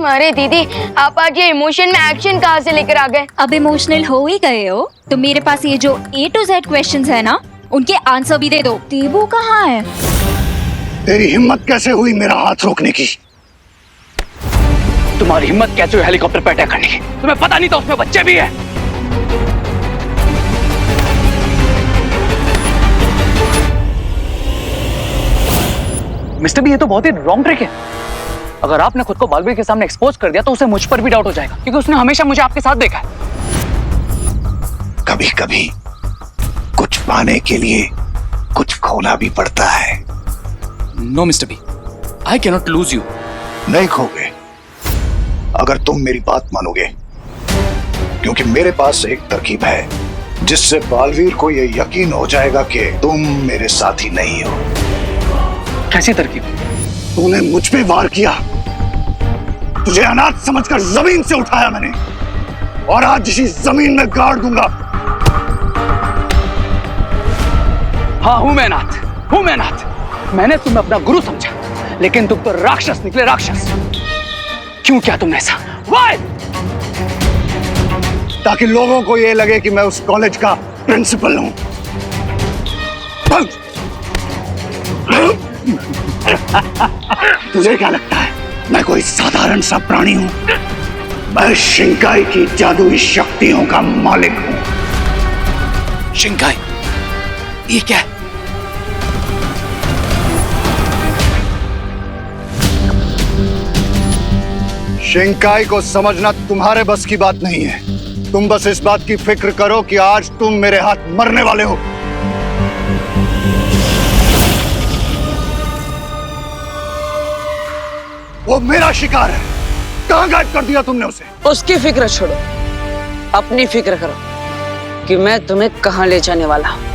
अरे दीदी, आप आज ये इमोशन में एक्शन कहाँ से लेकर आ गए? अब इमोशनल हो ही गए हो तो मेरे पास ये जो A to Z क्वेश्चंस है ना, उनके आंसर भी दे दो। देबू कहाँ है? तेरी हिम्मत कैसे हुई मेरा हाथ रोकने की? तुम्हारी हिम्मत कैसे हुई हेलीकॉप्टर पर अटैक करने की? तुम्हें पता नहीं था उसमें बच्चे भी हैं? मिस्टर बी, ये तो बहुत ही रॉन्ग ट्रिक है। अगर आपने खुद को बालवीर के सामने एक्सपोज कर दिया तो उसे मुझ पर भी डाउट हो जाएगा, क्योंकि उसने हमेशा मुझे आपके साथ देखा है। कभी कभी कुछ पाने के लिए कुछ खोना भी पड़ता है। No mister B, I can not lose you. नहीं खोगे अगर तुम मेरी बात मानोगे, क्योंकि मेरे पास एक तरकीब है जिससे बालवीर को यह यकीन हो जाएगा कि तुम मेरे साथी नहीं हो। कैसी तरकीब? तूने मुझ पे वार किया, तुझे अनाथ समझकर जमीन से उठाया मैंने, और आज इसी जमीन में गाड़ दूंगा। हाँ, हूं मैं अनाथ। मैंने तुम्हें अपना गुरु समझा, लेकिन तुम तो राक्षस निकले, राक्षस। क्यों किया तुमने ऐसा? Why? ताकि लोगों को यह लगे कि मैं उस कॉलेज का प्रिंसिपल हूं। तुझे क्या लगता है मैं कोई साधारण सा प्राणी हूं? मैं शिंकाई की जादुई शक्तियों का मालिक हूं। शिंकाई? ये क्या है? शिंकाई को समझना तुम्हारे बस की बात नहीं है। तुम बस इस बात की फिक्र करो कि आज तुम मेरे हाथ मरने वाले हो। वो मेरा शिकार है। कहां गायब कर दिया तुमने उसे? उसकी फिक्र छोड़ो, अपनी फिक्र करो कि मैं तुम्हें कहां ले जाने वाला हूं।